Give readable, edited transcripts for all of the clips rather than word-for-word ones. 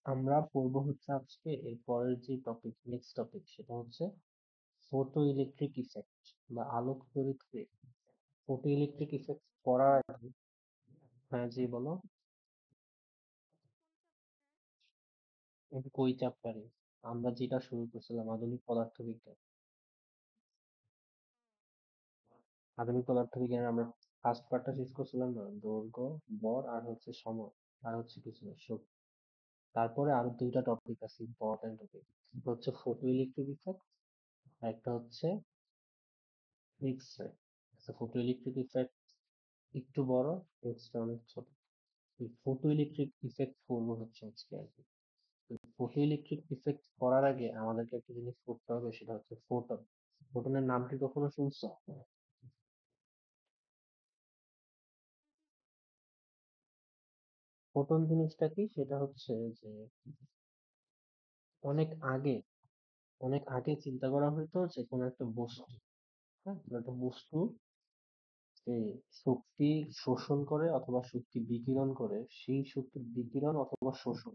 আমরা পড়বো হচ্ছে আজকে এর পরের যে টপিক, নেক্সট টপিক, সেটা হচ্ছে ফটো ইলেকট্রিক ইফেক্ট বা আলোক তড়িৎ ক্রিয়া। ফটো ইলেকট্রিক ইফেক্ট পড়ার আগে, হ্যাঁ জি বলো। এটা কই চ্যাপ্টারে? আমরা যেটা শুরু করছিলাম, আধুনিক পদার্থবিজ্ঞান। আধুনিক পদার্থবিজ্ঞানে আমরা ফার্স্ট পার্টটা শেষ করছিলাম না, দৈর্ঘ্য, ভর আর হচ্ছে সময়, আর হচ্ছে কিছু না, শক্তি। তারপরে আরো দুইটা টপিক আছে ইম্পর্টেন্ট টপিক, হচ্ছে ফটো ইলেকট্রিক ইফেক্ট, আর একটা হচ্ছে X ray. Photo electric effect একটু বড়, এক্স রে অনেক ছোট। ফটো ইলেকট্রিক ইফেক্ট পড়বো হচ্ছে আজকে আর কি। ফটো ইলেকট্রিক ইফেক্ট পড়ার আগে আমাদেরকে একটা জিনিস পড়তে হবে, সেটা হচ্ছে ফোটন। ফোটনের নাম কি কখনো শুনছো? ফোটন জিনিসটা কি, সেটা হচ্ছে যে অনেক আগে, অনেক আগে চিন্তা করা হইতো যে কোনো একটা বস্তু, হ্যাঁ, কোনো একটা বস্তু যে শক্তি শোষণ করে অথবা শক্তি বিকিরণ করে, সেই শক্তি বিকিরণ অথবা শোষণ,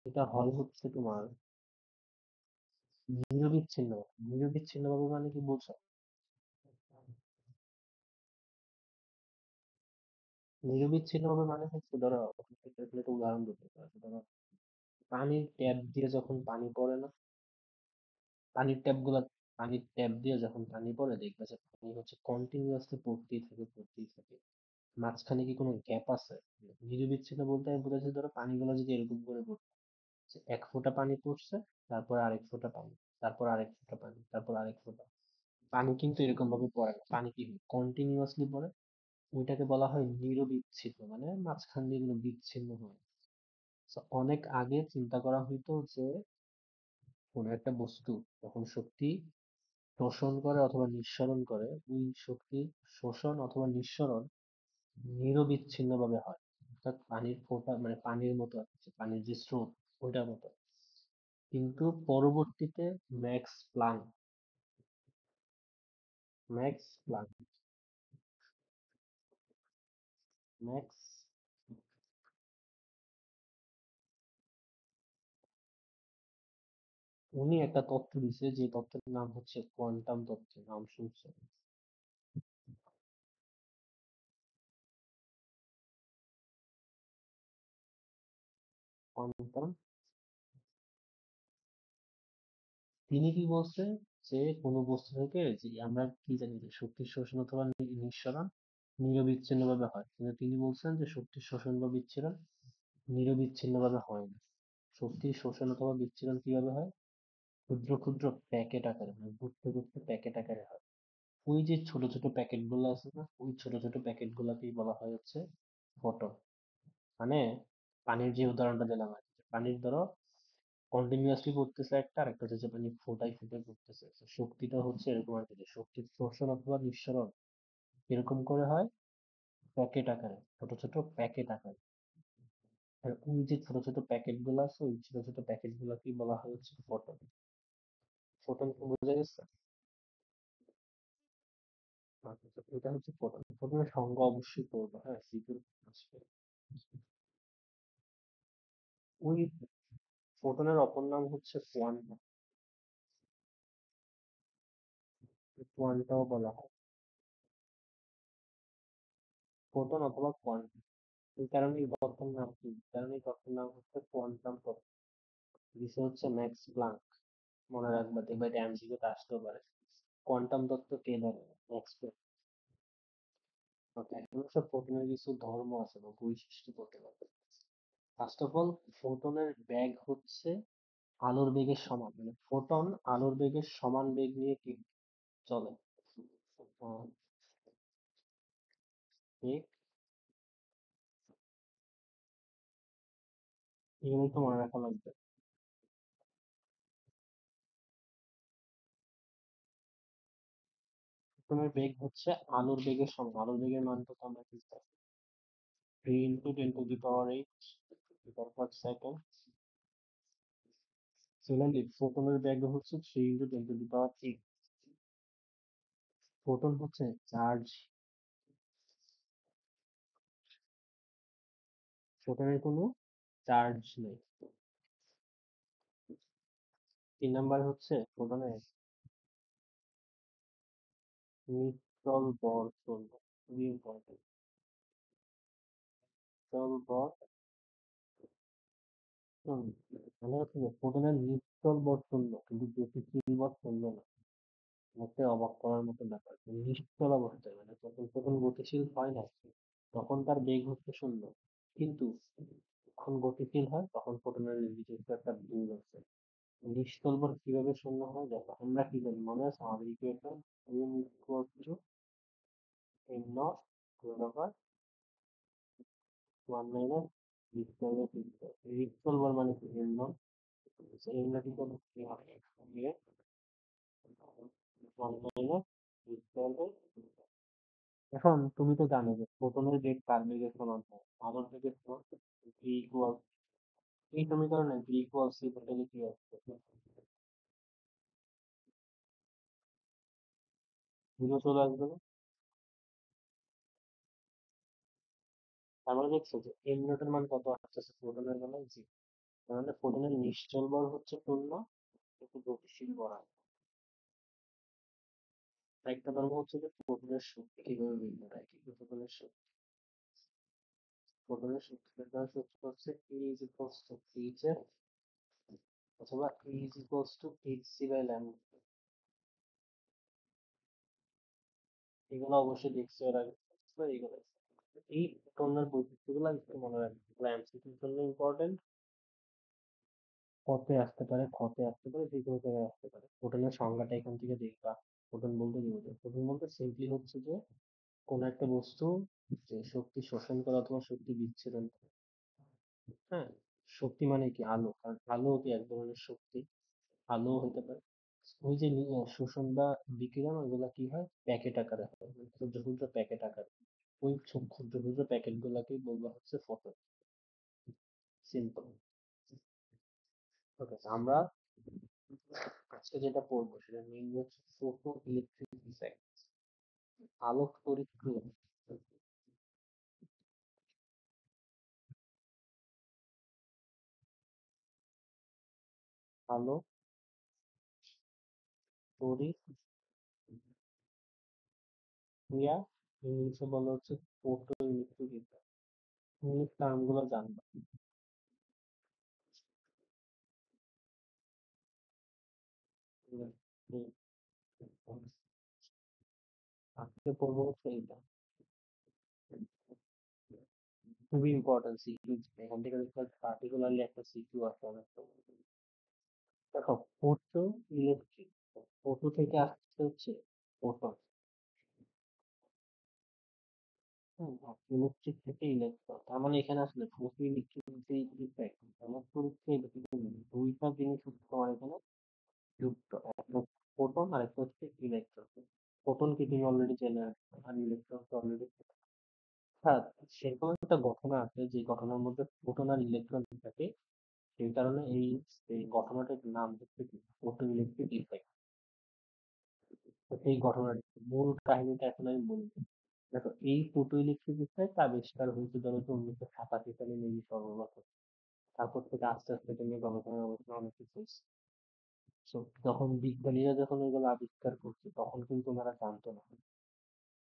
এটা হয় হচ্ছে তোমার নিরবিচ্ছিন্ন। নিরবিচ্ছিন্ন ভাবে মানে কি বোঝো? নিরবিচ্ছিন্ন ভাবে মানে হচ্ছে, ধরো একটা উদাহরণ দিতে পারো, ধরো পানির ট্যাপ দিয়ে যখন পানি পড়ে না, পানির ট্যাপ গুলা, পানির ট্যাপ দিয়ে যখন পানি পড়ে দেখবে যে পানি হচ্ছে কন্টিনিউয়াসলি পড়তেই থাকে, পড়তেই থাকে। মাঝখানে কি কোনো গ্যাপ আছে? নিরবিচ্ছিন্ন বলতে আমি বোঝাচ্ছি, ধরো পানিগুলো যদি এরকম করে পড়ছে, যে এক ফোঁটা পানি পড়ছে, তারপর আরেক ফোঁটা পানি, তারপর আরেক ফোঁটা পানি, তারপর আরেক ফোঁটা পানি, কিন্তু এরকম ভাবে পড়ে না, পানি কি কন্টিনিউয়াসলি পড়ে। ওইটাকে বলা হয় নিরবিচ্ছিন্ন, মানে মাঝখান দিয়ে কোনো বিচ্ছিন্ন হয়। So, অনেক আগে চিন্তা করা হইতো যে কোনো একটা বস্তু যখন শক্তি শোষণ করে অথবা নিঃসরণ করে, ওই শক্তি শোষণ অথবা নিঃসরণ নিরবিচ্ছিন্ন ভাবে হয়, অর্থাৎ পানির ফোঁটা মানে পানির মতো আর কি, পানির যে স্রোত ওইটার মতো। কিন্তু পরবর্তীতে max Planck, max Planck max উনি একটা তত্ত্ব দিছে, যে তত্ত্বের নাম হচ্ছে কোয়ান্টাম তত্ত্ব, নাম শুনছো? কোয়ান্টাম, তিনি কি বলছে, যে কোনো বস্তু থেকে, যে আমরা কি জানি যে শক্তির শোষণ অথবা নিঃসরণ নিরবিচ্ছিন্ন ভাবে হয়, কিন্তু তিনি বলছেন যে শক্তির শোষণ বা বিচ্ছিন্ন নিরবিচ্ছিন্ন ভাবে হয় না। শক্তির শোষণ অথবা বিচ্ছিন্ন কিভাবে হয়? ক্ষুদ্র ক্ষুদ্র প্যাকেট আকারে, মানে গুপ্ত গুপ্ত প্যাকেট আকারে হয়। ওই যে ছোট ছোট প্যাকেট গুলো আছে না, ওই ছোট ছোট প্যাকেট গুলাকেই বলা হয় হচ্ছে ফটন। মানে পানির যে উদাহরণটা দিলাম আর কি, পানির ধরো কন্টিনিউয়াসলি পড়তেছে একটা, আরেকটা হচ্ছে যে পানি ফোটায় ফোটায় পড়তেছে। তো শক্তিটা হচ্ছে এরকম আর কি, যে শক্তির শোষণ অথবা নিঃসরণ এরকম করে হয় প্যাকেট আকারে, ছোট ছোট প্যাকেট আকারে। আর ওই যে ছোট ছোট প্যাকেট গুলো আছে, ওই ছোট ছোট প্যাকেট গুলাকেই বলা হয় হচ্ছে ফোটন। ফোটন কি বোঝা গেছে? আচ্ছা, তো এটা হচ্ছে ফোটন। ফোটনের সংজ্ঞা অবশ্যই পড়বো, হ্যাঁ, সিকিউর আসবে। ওই ফোটনের অপর নাম হচ্ছে কোয়ান্টা, কোয়ান্টাও বলা হয়, ফোটন অথবা কোয়ান্টা। এই কারণেই তত্ত্বের নাম কি, এই কারণেই তত্ত্বের নাম হচ্ছে কোয়ান্টাম তত্ত্ব। দিছে হচ্ছে ম্যাক্স প্লাঙ্ক। মনে রাখবা, দেখবা এটা এমসিকিউ তে আসতেও পারে। কোয়ান্টাম তত্ত্ব কে ধরে? Max Planck. ওকে, এখন হচ্ছে ফোটনের কিছু ধর্ম আছে বা বৈশিষ্ট্য বলতে পারবে। ফার্স্ট অফ অল, ফোটনের বেগ হচ্ছে আলোর বেগের সমান, মানে ফোটন আলোর বেগের সমান বেগ নিয়ে কি চলে। আহ, বেগ, এগুলোই তো মনে রাখা লাগবে। ফোটনের বেগ হচ্ছে আলোর বেগের সমান, আলোর বেগের মান তো আমরা কি জানি, 3 × 10⁻⁸ মিটার পার সেকেন্ড। সিমিলারলি ফোটনের বেগ হচ্ছে 3 × 10⁻⁸। ফোটন হচ্ছে চার্জ, ফোটনের কোনো চার্জ নেই। 3 নাম্বার হচ্ছে ফোটনের নিউট্রাল বর্তন, খুবই ইম্পর্টেন্ট। নিউট্রাল বর্তন মানে হচ্ছে যে ফোটনের নিউট্রাল বর্তন না, কিন্তু গতিশীল বর্তন না। একটা অবাক করার মতো ব্যাপার, নিশ্চল অবস্থায় মানে যখন ফোটন গতিশীল হয় না তখন তার বেগ হচ্ছে 0, কিন্তু যখন গতিশীল হয় তখন ফোটনের নির্দিষ্ট একটা বেগ আছে। নিশ্চল বল কিভাবে 0 হয় দেখো, আমরা কি জানি মনে আছে আমাদের equation, m equal to m naught divide over 1 minus v square by t square. নিশ্চল বল মানে কি m naught, m naught equal to কি হবে, 1 minus v square by t square. এখন তুমি তো জানো যে ফোটনের বেগ কার বেগের সমান হয়, আলোর বেগের সমান। v ইকুয়াল, এই সমীকরণে v ইকুয়াল c বলতে কি আসছে, জিরো চলে আসবে না? তার মানে দেখছো যে m নট এর মান কত আসছে ফোটনের বেলায়, জি। তার মানে ফোটনের নিশ্চল বল হচ্ছে 0, কিন্তু গতিশীল বল আছে। একটা ধর্ম হচ্ছে যে ফোটনের শক্তি কিভাবে বের করা হয়, কিন্তু ফোটনের শক্তি বের করার সূত্র হচ্ছে E is equals to hf অথবা E is equals to hc by lambda। এগুলো অবশ্যই দেখছো এর আগে, তো এগুলো এই ফোটনের বৈশিষ্ট্যগুলো একটু মনে রাখবে, এমসিকিউর জন্য ইম্পর্টেন্ট। কতে আসতে পারে, ক্ষতে আসতে পারে, যে কোনো জায়গায় আসতে পারে। ফোটনের সংজ্ঞাটা এখান থেকে দেখবা। ফোটন বলতে কি বোঝায়, ফোটন বলতে সিম্পলি হচ্ছে যে কোন একটা বস্তু যে শক্তি শোষণ করে অথবা শক্তি বিচ্ছুরণ করে। হ্যাঁ, শক্তি মানে কি আলো, কারণ আলো কি এক ধরনের শক্তি, আলো হতে পারে। ওই যে শোষণ বা বিকিরণ ওগুলা কি হয় প্যাকেট আকারে হয়, মানে ক্ষুদ্র ক্ষুদ্র প্যাকেট আকারে। ওই ক্ষুদ্র ক্ষুদ্র প্যাকেট গুলাকেই বলবো হচ্ছে ফোটন। সিম্পল। ওকে, আমরা আজকে যেটা পড়বো সেটা মেইনলি হচ্ছে ফোটো ইলেকট্রিক ইফেক্ট, আলোক তড়িৎক্রিয়া। আলোক তড়িৎক্রিয়া, ইংলিশে বলা হচ্ছে photo electric effect. English term গুলো জানবা। আজকে পড়বো হচ্ছে এইটা, খুবই ইম্পর্টেন্ট সিকিউ। এখান থেকে পার্টিকুলারলি একটা সিকিউ আছে অনেক সময়। দেখো, ফোটো ইলেকট্রিক, ফোটো থেকে আসছে হচ্ছে ফোটন। হুম, ইলেকট্রিক থেকে ইলেকট্রন, তার মানে এখানে আসলে ফোটো ইলেকট্রিক যে ইফেক্ট, আমার পরীক্ষায় দুইটা জিনিস হচ্ছে তোমার এখানে যুক্ত, একটা ফোটন আর একটা হচ্ছে ইলেকট্রন। ফোটনকে তুমি অলরেডি জেনে রাখছো আর ইলেকট্রন তো অলরেডি। হ্যাঁ, সেরকম একটা ঘটনা আছে যে ঘটনার মধ্যে ফোটন আর ইলেকট্রন থাকে, সেই কারণে এই এই ঘটনাটার নাম হচ্ছে কি ফোটো ইলেকট্রিক ইফেক্ট। তো সেই ঘটনার মূল কাহিনীটা এখন আমি বলবো। দেখো, এই ফোটো ইলেকট্রিক ইফেক্ট আবিষ্কার হয়েছে ধরো 1987 সালে মেবি সর্বপ্রথম। তারপর থেকে আস্তে আস্তে এটা নিয়ে গবেষণা গবেষণা অনেক কিছু হয়েছে। তো যখন বিজ্ঞানীরা যখন এগুলো আবিষ্কার করছে তখন কিন্তু ওনারা জানতো না,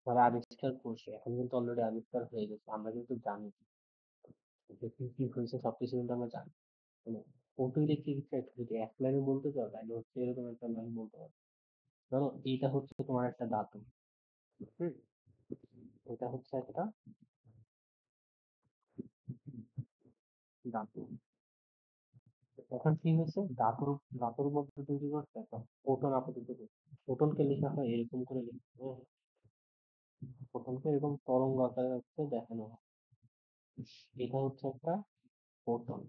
তারা আবিষ্কার করছে এখন কিন্তু অলরেডি আবিষ্কার হয়ে গেছে, আমরা কিন্তু জানি যে কি কি হয়েছে সবকিছু কিন্তু আমরা জানি। মানে ফোটো ইলেকট্রিক ইফেক্ট যদি এক লাইনে বলতে চাও তাহলে হচ্ছে এরকম একটা লাইন বলতে পারো। ধরো এইটা হচ্ছে তোমার একটা ধাতু, হুম, এটা হচ্ছে একটা ধাতু। এখন কি হয়েছে, ধাতুর মধ্যে তৈরি করছে একটা ফোটন আপতিত করছে। ফোটনকে লেখা হয় এরকম করে লিখতে হয়, ফোটনকে এরকম তরঙ্গ আকারে হচ্ছে দেখানো হয়। এটা হচ্ছে একটা ফোটন,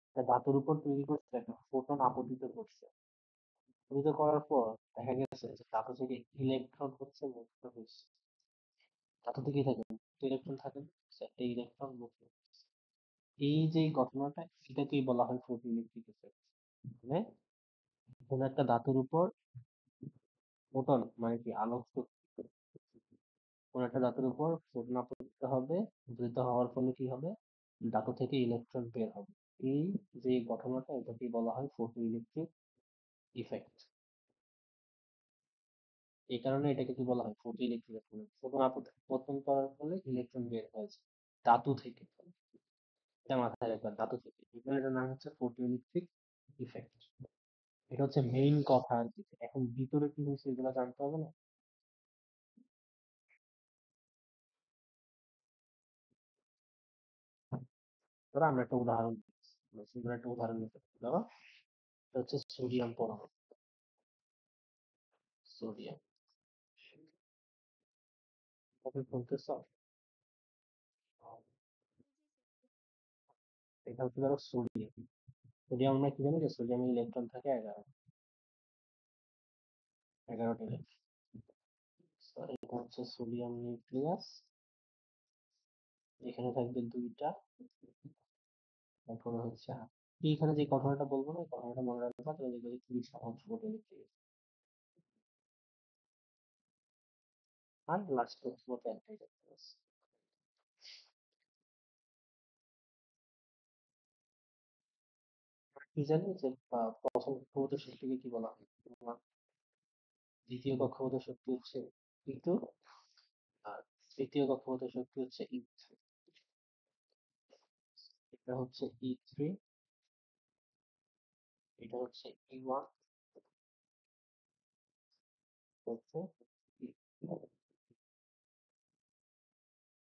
একটা ধাতুর উপর তৈরি করছে, একটা ফোটন আপতিত করছে। আপতিত করার পর দেখা গেছে যে ধাতু থেকে ইলেকট্রন হচ্ছে মুক্ত হয়েছে। ধাতুতে কি থাকে, ইলেকট্রন থাকে না? একটা ইলেকট্রন মুক্ত হচ্ছে। এই যে ঘটনাটা, এটাকেই বলা হয় ফোটো ইলেকট্রিক ইফেক্ট। মানে কোন একটা ধাতুর উপর ফোটন মানে কি আলোক শক্তি, কোন একটা ধাতুর উপর ফোটন আপতিত হবে, পতিত হওয়ার ফলে কি হবে, ধাতু থেকে ইলেকট্রন বের হবে। এই যে ঘটনাটা এটাকে বলা হয় ফটো ইলেকট্রিক ইফেক্ট। এই কারণে এটাকে কি বলা হয় ফটো ইলেকট্রিক ইফেক্ট। ফোটন পতন করার ফলে ইলেকট্রন বের হয়েছে ধাতু থেকে। এটা মাথায় রাখবা, ধাতু থেকে। এই কারণে এটার নাম হচ্ছে ফটো ইলেকট্রিক ইফেক্ট। এটা হচ্ছে মেইন কথা আর কি। এখন ভিতরে কি হয়েছে এগুলো জানতে হবে না? ধরো আমরা একটা উদাহরণ দিচ্ছি, সুন্দর একটা উদাহরণ নিতে পারি। ধরো এটা হচ্ছে সোডিয়াম পরমাণু। সোডিয়াম, কবে বলতেছ? এটা হচ্ছে ধরো সোডিয়াম। সোডিয়াম আমরা কি জানি যে সোডিয়ামের ইলেকট্রন থাকে 11, 11টা ইলেকট্রন। এটা হচ্ছে সোডিয়াম নিউক্লিয়াস, এখানে থাকবে 2টা। তারপরে হচ্ছে এইখানে যে ঘটনাটা বলবো না, এই ঘটনাটা মনে রাখবা, তাহলে দেখবে যে খুবই সহজ ফটো ইলেকট্রিক। আর লাস্ট মতো একটাই দেখতে পাচ্ছি। কি জানি যে প্রথম কক্ষপথের শক্তিকে কি বলা হয়? তোমার দ্বিতীয় কক্ষপথের শক্তি হচ্ছে E2, আর তৃতীয় কক্ষপথের শক্তি হচ্ছে E3। এটা হচ্ছে E3, এটা হচ্ছে E1, হচ্ছে E2।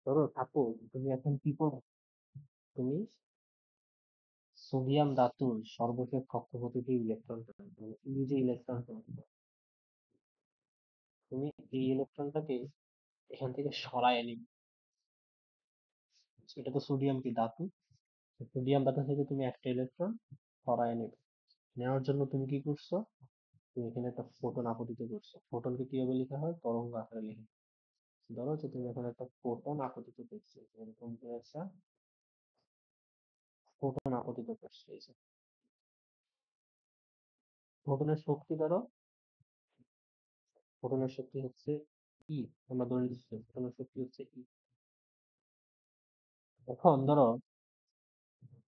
ধরো থাকো, তুমি এখন কি করো? তুমি সোডিয়াম ধাতুর সর্বশেষ কক্ষপথে যে ইলেকট্রন, তুমি যে ইলেকট্রন, তুমি এই ইলেকট্রনটাকে এখান থেকে সরায় নিবে। এটা তো সোডিয়াম কি ধাতু, সোডিয়াম ধাতু থেকে তুমি একটা ইলেকট্রন সরায় নেবে। নেওয়ার জন্য তুমি কি করছো? তুমি এখানে একটা ফোটন আপতিত করছো। ফোটনকে কিভাবে লেখা হয়? তরঙ্গ আকারে লেখা হয়। ধরো যে তুমি এখন একটা ফোটন আপতিত করছো, এরকম করে একটা ফোটন আপতিত করছো। এই যে ফোটনের শক্তি ধরো, ফোটনের শক্তি হচ্ছে ই, আমরা ধরে নিচ্ছি ফোটনের শক্তি হচ্ছে ই। এখন ধরো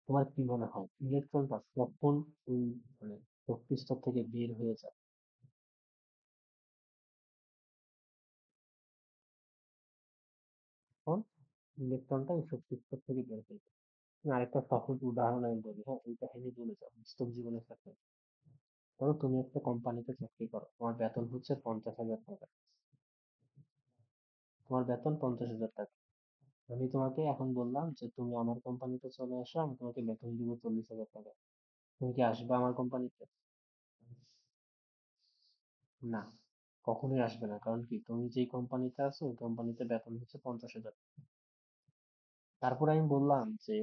তোমার কি মনে হয় ইলেকট্রনটা কখন ওই মানে শক্তি স্তর থেকে বের হয়ে যায়? তখন ইলেকট্রনটা ওই শক্তি স্তর থেকে বের হয়ে যায়। তুমি আরেকটা সহজ উদাহরণ আমি বলি, হ্যাঁ এই কাহিনী বলে যাও বাস্তব জীবনের সাথে। ধরো তুমি একটা কোম্পানিতে চাকরি করো, তোমার বেতন হচ্ছে 50,000 টাকা। তোমার বেতন 50,000 টাকা। আমি তোমাকে এখন বললাম যে তুমি আমার কোম্পানিতে চলে আসো, আমি তোমাকে বেতন দিব 40,000 টাকা। তুমি কি আসবে আমার কোম্পানিতে? না, কখনোই আসবে না। কারণ কি, তুমি যেই কোম্পানিতে আছো ওই কোম্পানিতে বেতন হচ্ছে 50,000। তারপর আমি বললাম যে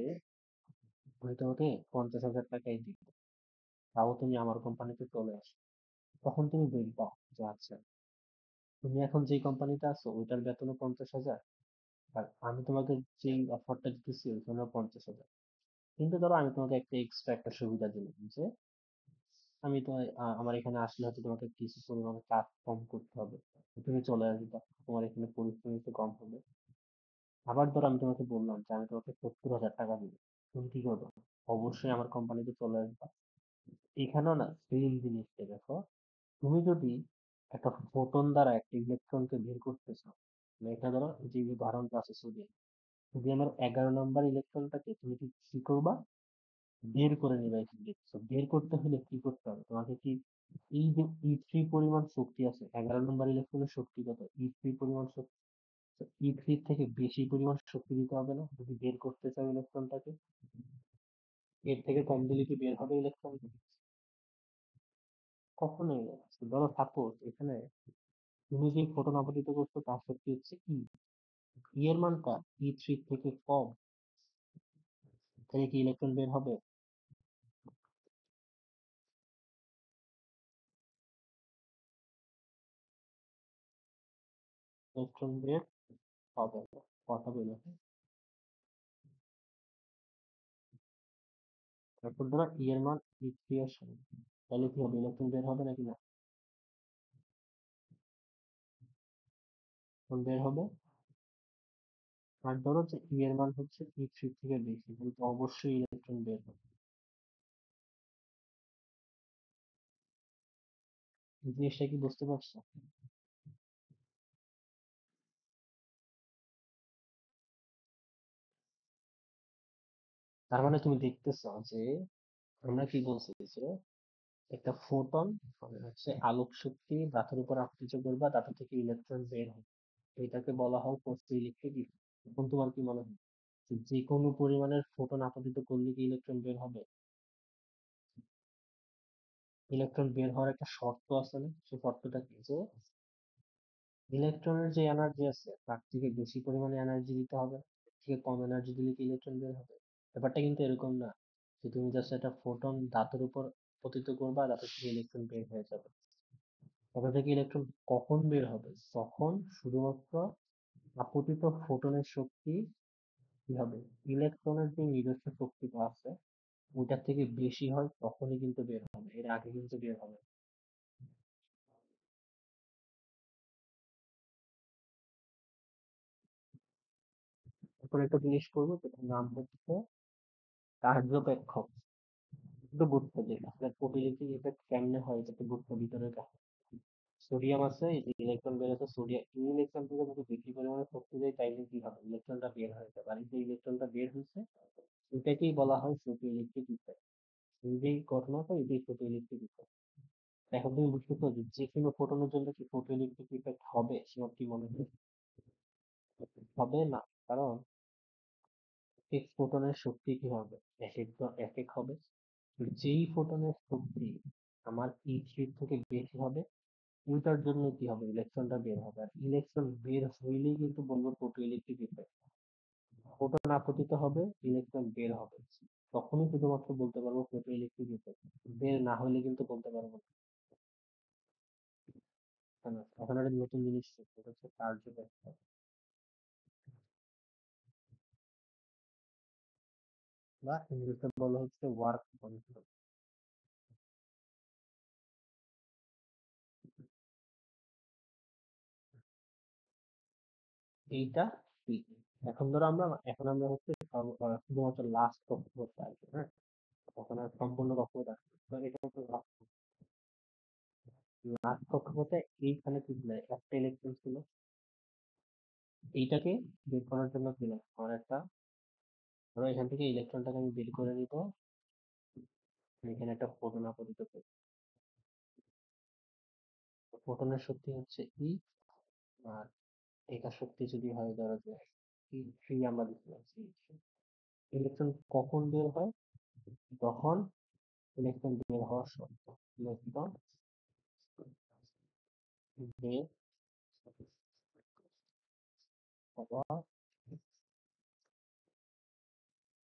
আমি তোমাকে 50,000 টাকাই দিব, তাও তুমি আমার কোম্পানিতে চলে আসো। তখন তুমি বলবা যে আচ্ছা, তুমি এখন যেই কোম্পানিতে আছো ওইটার বেতনও 50,000, আর আমি তোমাকে যেই অফারটা দিতেছি ওইখানেও 50,000। কিন্তু ধরো আমি তোমাকে একটা এক্সট্রা একটা সুবিধা দিলাম যে আমি তো আমার এখানে আসলে হয়তো তোমাকে কিছু পরিমাণে কাজ কম করতে হবে, তুমি চলে আসবে, তোমার এখানে পরিশ্রম একটু কম হবে। আবার ধরো আমি তোমাকে বললাম যে আমি তোমাকে 70,000 টাকা দিব, তুমি কি করবে? অবশ্যই আমার কোম্পানিতে চলে আসবে। এখানেও না সেম জিনিসটা দেখো, তুমি যদি একটা ফোটন দ্বারা একটা ইলেকট্রনকে বের করতে চাও, মানে এটা ধরো যে উদাহরণটা আছে সোডিয়াম, সোডিয়ামের 11 নম্বর ইলেকট্রনটাকে তুমি কি করবা? বের করে নিবা এখান থেকে। So, বের করতে হলে কি করতে হবে তোমাকে? কি এই যে E3 পরিমাণ শক্তি আছে, 11 নম্বর ইলেকট্রনের শক্তি কত? E3 পরিমাণ শক্তি। E3 থেকে বেশি পরিমাণ শক্তি দিতে হবে না যদি বের করতে চাও ইলেকট্রনটাকে? এর থেকে কম দিলে কি বের হবে ইলেকট্রন? কখনোই না। So, ধরো সাপোজ এখানে তুমি যে ফোটন আপতিত করছো তার শক্তি হচ্ছে ই, এর মানটা E3 থেকে কম, তাহলে কি ইলেকট্রন বের হবে? ইলেকট্রন বের হবে না। কথা বলে, তারপর ধরো ই এর মান E3 এর সমান, তাহলে কি হবে? ইলেকট্রন বের হবে নাকি না? ইলেকট্রন বের হবে। আর ধরো যে ই এর মান হচ্ছে E3 থেকে বেশি, কিন্তু অবশ্যই ইলেকট্রন বের হবে। জিনিসটা কি বুঝতে পারছো? তার মানে তুমি দেখতেছো যে আমরা কি বলছি যে একটা ফোটন মানে হচ্ছে আলোক শক্তি ধাতুর উপর আপতিত করবা, ধাতু থেকে ইলেকট্রন বের হয়, এটাকে বলা হয় ফোটো ইলেকট্রিক ইফেক্ট। এখন তোমার কি মনে হয় যে যে কোনো পরিমাণের ফোটন আপতিত করলে কি ইলেকট্রন বের হবে? ইলেকট্রন বের হওয়ার একটা শর্ত আছে না? সেই শর্তটা কি যে ইলেকট্রনের যে এনার্জি আছে তার থেকে বেশি পরিমাণে এনার্জি দিতে হবে, এর থেকে কম এনার্জি দিলে কি ইলেকট্রন বের হবে? ব্যাপারটা কিন্তু এরকম না যে তুমি জাস্ট একটা ফোটন ধাতুর উপর পতিত করবা, ধাতু থেকে ইলেকট্রন বের হয়ে যাবে। ধাতু থেকে ইলেকট্রন কখন বের হবে? যখন শুধুমাত্র আপতিত ফোটনের শক্তি কি হবে, ইলেকট্রনের যে নিজস্ব শক্তিটা আছে ওইটার থেকে বেশি হয়, তখনই কিন্তু বের হবে, এর আগে কিন্তু বের হবে না। এখন একটা জিনিস করবো যেটার নাম হচ্ছে কার্যপেক্ষক। একটু বুঝতে যে আসলে প্রোটিলিটি ইফেক্ট কেমনে হয়, এটা একটু বুঝতে ভিতরের কাছে। সোডিয়াম আছে, এই যে ইলেকট্রন বের হচ্ছে, সোডিয়াম এই ইলেকট্রন থেকে যদি বেশি পরিমাণে শক্তি দেয় তাইলে কি হবে, ইলেকট্রনটা বের হয়ে যাবে, আর এই যে ইলেকট্রনটা বের হচ্ছে এটাকেই বলা হয় ফটো ইলেকট্রিক ইফেক্ট। এই যে ঘটনাটা এটাই ফটো ইলেকট্রিক ইফেক্ট। এখন তুমি বুঝতেছো যে যে কোনো ফোটনের জন্য কি ফটো ইলেকট্রিক ইফেক্ট হবে? তোমার কি মনে হয়? হবে না, কারণ এক ফোটনের শক্তি কি হবে, এক এক হবে। যেই ফোটনের শক্তি আমার E3 থেকে বেশি হবে ওইটার জন্য কি হবে, ইলেকট্রনটা বের হবে, আর ইলেকট্রন বের হইলেই কিন্তু বলবো ফটো ইলেকট্রিক ইফেক্ট। ফোটন আপতিত হবে, ইলেকট্রন বের হবে, তখনই শুধুমাত্র বলতে পারবো ফটো ইলেকট্রিক ইফেক্ট। বের না হলে কিন্তু বলতে পারবো না। তাই না? এখন একটা নতুন জিনিস শিখবো, এটা হচ্ছে কার্যব্যবস্থা, বা ইংরেজিতে বলা হচ্ছে ওয়ার্ক কন্ট্রোল। এইটা কি? এখন ধরো এখন আমরা হচ্ছে শুধুমাত্র লাস্ট কক্ষপথে আসবো, হ্যাঁ? এখন আর সম্পূর্ণ কক্ষপথ আসবে না। তো এটা হচ্ছে লাস্ট কক্ষপথে এইখানে কি ছিল, একটা ইলেকট্রন ছিল, এইটাকে বের করার জন্য কি লাগবে আমার একটা, ধরো এখান থেকে ইলেকট্রনটাকে আমি বের করে নিব, এখানে একটা ফোটন আপতিত করি। ফোটনের শক্তি হচ্ছে ই, আর এটার শক্তি যদি হয় ধরো যে E3 আমরা দিচ্ছিলাম, ইলেকট্রন কখন বের হয়, যখন ইলেকট্রন বের হওয়ার শর্ত, ইলেকট্রন বের হওয়া,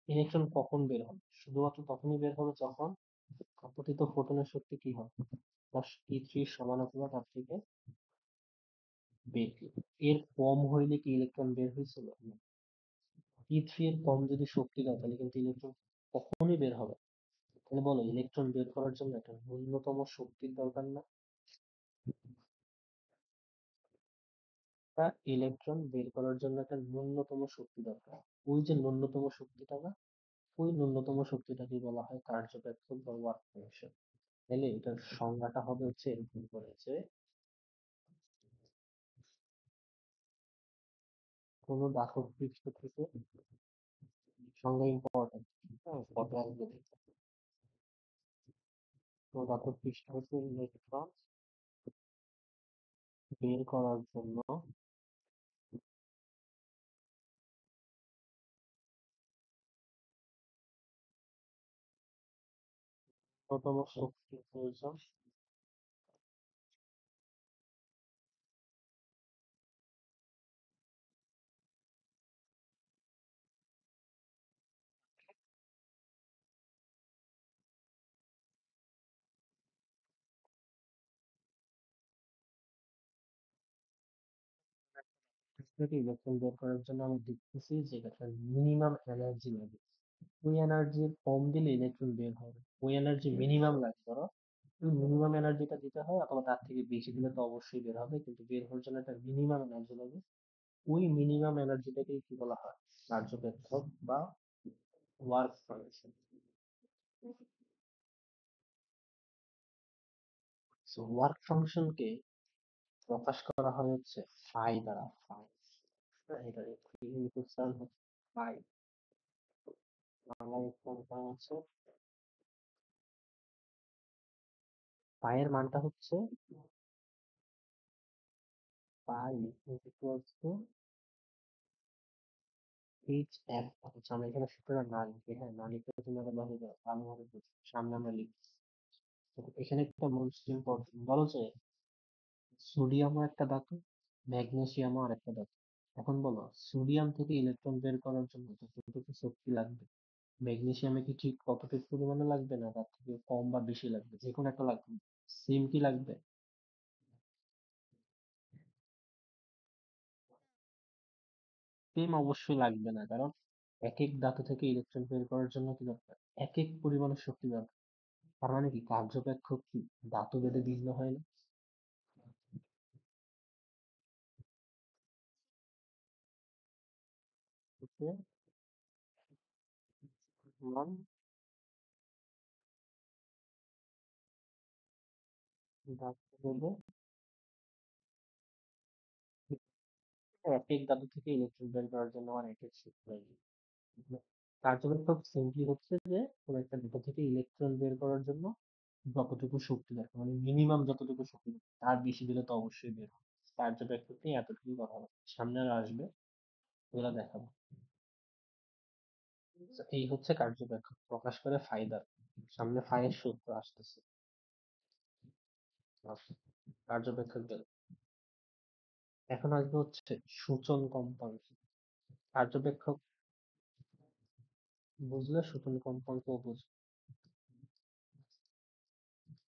ইলেকট্রন কখন বের হবে, শুধুমাত্র তখনই বের হবে যখন আপতিত ফোটনের শক্তি কি হবে, প্লাস E3 সমান অথবা তার থেকে বেশি। এর কম হইলে কি ইলেকট্রন বের হয়েছিল না। E3 এর কম যদি শক্তি দাও তাহলে কিন্তু ইলেকট্রন কখনোই বের হবে না। তাহলে বলো ইলেকট্রন বের করার জন্য একটা ন্যূনতম শক্তির দরকার না? তা ইলেকট্রন বের করার জন্য একটা ন্যূনতম শক্তি দরকার। ওই যে ন্যূনতম শক্তিটা না, ওই ন্যূনতম শক্তিটাকে বলা হয় কার্যব্যক্ষক বা ওয়ার্ক ফাংশন। তাহলে এটার সংজ্ঞাটা হবে হচ্ছে এরকম করে যে কোনো দাহক পৃষ্ঠ থেকে, সংজ্ঞা ইম্পর্টেন্ট, হ্যাঁ কত আসবে দেখো। কোনো দাহক পৃষ্ঠ হতে ইলেকট্রন বের করার জন্য ন্যূনতম শক্তির প্রয়োজন। থেকে ইলেকট্রন বের করার জন্য আমি দেখতেছি যে একটা মিনিমাম এনার্জি লাগে, ওই এনার্জি কম দিলে ইলেকট্রন বের হবে, ওই এনার্জি মিনিমাম লাগে ধরো, ওই মিনিমাম এনার্জিটা দিতে হয়, অথবা তার থেকে বেশি দিলে তো অবশ্যই বের হবে, কিন্তু বের হওয়ার জন্য একটা মিনিমাম এনার্জি লাগে। ওই মিনিমাম এনার্জিটাকে কি বলা হয়, কার্যক্ষেত্র বা ওয়ার্ক ফাংশন। সো ওয়ার্ক ফাংশনকে প্রকাশ করা হয় হচ্ছে ফাই দ্বারা। ফাই, এটার ইনপুট টার্ম হচ্ছে ফাই। বাংলা ইনপুট টার্ম হচ্ছে ফাই এর মানটা হচ্ছে phi is equals to H F. আচ্ছা, আমরা এখানে সূত্রটা না লিখি, হ্যাঁ না লিখলে তুমি আবার ভালোভাবে বুঝো। সামনে আমরা লিখি। তো এখানে একটা মোস্ট ইম্পর্টেন্ট, বলো যে সোডিয়ামও একটা ধাতু, ম্যাগনেসিয়ামও আর একটা ধাতু। এখন বলো, সোডিয়াম থেকে ইলেকট্রন বের করার জন্য যতটুকু শক্তি লাগবে, ম্যাগনেসিয়ামে কি ঠিক কতটুকু পরিমাণে লাগবে, না তার থেকে কম বা বেশি লাগবে? যে কোনো একটা লাগবে। সেম কি লাগবে? সেম অবশ্যই লাগবে না, কারণ এক এক ধাতু থেকে ইলেকট্রন বের করার জন্য কি দরকার? এক এক পরিমাণের শক্তি দরকার। তার মানে কি কার্যপেক্ষক কি ধাতু ভেদে ভিন্ন হয় না? বুঝতে? বললাম, ধাতু ভেদে এক এক ধাতু থেকে ইলেকট্রন বের করার জন্য আমার এক এক শক্তি লাগে। কার্যকর সিম্পলি হচ্ছে যে কোন একটা ধাতু থেকে ইলেকট্রন বের করার জন্য যতটুকু শক্তি দরকার, মানে মিনিমাম যতটুকু শক্তি দরকার, তার বেশি দিলে তো অবশ্যই বের হবে। কার্যব্যাখ্যা নিয়ে এতটুকু কথা বলা, সামনে আরো আসবে, ওগুলা দেখাবো। তো এই হচ্ছে কার্যব্যাখ্যা প্রকাশ করে ফায়দার। সামনে ফাইয়ের সূত্র আসতেছে। আচ্ছা, কার্যব্যাখ্যা গেল। এখন আসবে হচ্ছে সূচন কম্পাঙ্ক। কার্যব্যাখ্যক বুঝলে সূচন কম্পাঙ্ক বুঝবে।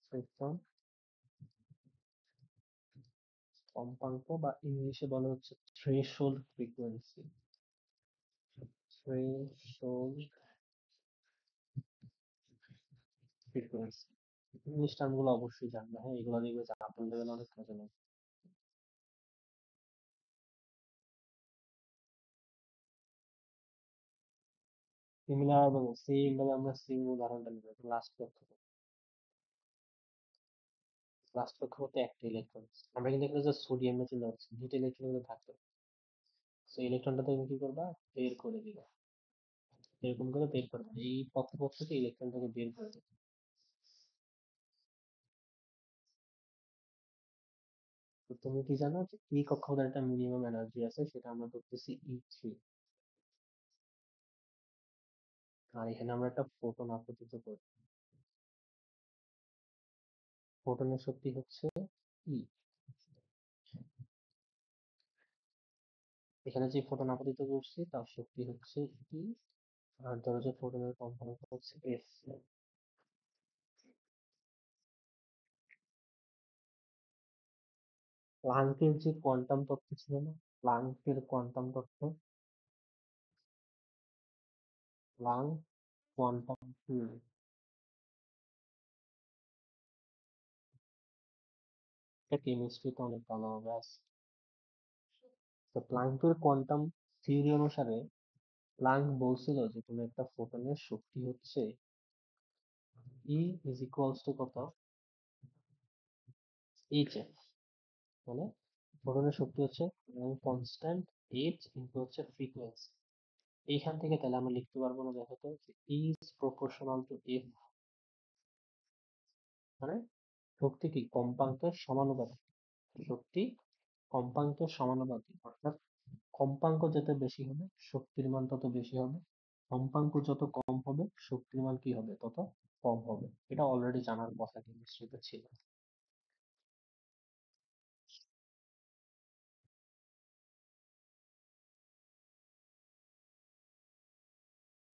সূচন কম্পাঙ্ক বা ইংলিশে বলা হচ্ছে threshold frequency. Threshold frequency. English term গুলো অবশ্যই জানবে, হ্যাঁ এগুলো দেখবে যে আপন লেভেলে অনেক কাজে লাগে। সিমিলার ভাবে সেম ভাবে আমরা সেম উদাহরণটা নিব। লাস্ট কক্ষপথে একটা ইলেকট্রন, আমরা কিন্তু এখানে যে সোডিয়ামে চলে যাচ্ছে, দুটো ইলেকট্রন কিন্তু থাকবে। তো ইলেকট্রনটা তুমি কি করবা, বের করে দিবা। এরকম করে বের করবে, এই কক্ষপথ থেকে ইলেকট্রনটাকে বের করে দিবে। তো তুমি কি জানো যে এই কক্ষপথের একটা মিনিমাম এনার্জি আছে, সেটা আমরা ধরতেছি E3। আর এখানে আমরা একটা ফোটন আপতিত করি। ফোটনের শক্তি হচ্ছে ই। এখানে যে ফোটন আপতিত করছি তার শক্তি হচ্ছে ই। আর ধরো যে ফোটনের কম্পাঙ্ক হচ্ছে এফ। প্লাঙ্কের যে কোয়ান্টাম তত্ত্ব ছিল না, প্লাঙ্কের কোয়ান্টাম তত্ত্ব, প্লাঙ্ক কোয়ান্টাম থিওরি, এটা কেমিস্ট্রিতে অনেক ভালোভাবে আছে। তো প্লাঙ্কের কোয়ান্টাম থিওরি অনুসারে প্লাঙ্ক বলছিল যে কোনো একটা ফোটনের শক্তি হচ্ছে ই ইজ ইকুয়ালস টু কত, এইচ এফ। মানে ফোটনের শক্তি হচ্ছে কনস্ট্যান্ট এইচ ইনটু হচ্ছে ফ্রিকোয়েন্সি। এইখান থেকে তাহলে আমরা লিখতে পারবো না, দেখো তো, যে ইজ প্রপোর্শনাল টু এফ। মানে শক্তি কি কম্পাঙ্কের সমানুপাতিক। শক্তি কম্পাঙ্কের সমানুপাতিক, অর্থাৎ কম্পাঙ্ক যত বেশি হবে শক্তির মান তত বেশি হবে, কম্পাঙ্ক যত কম হবে শক্তির মান কি হবে, তত কম হবে। এটা অলরেডি জানার কথা, কেমিস্ট্রিতে ছিল।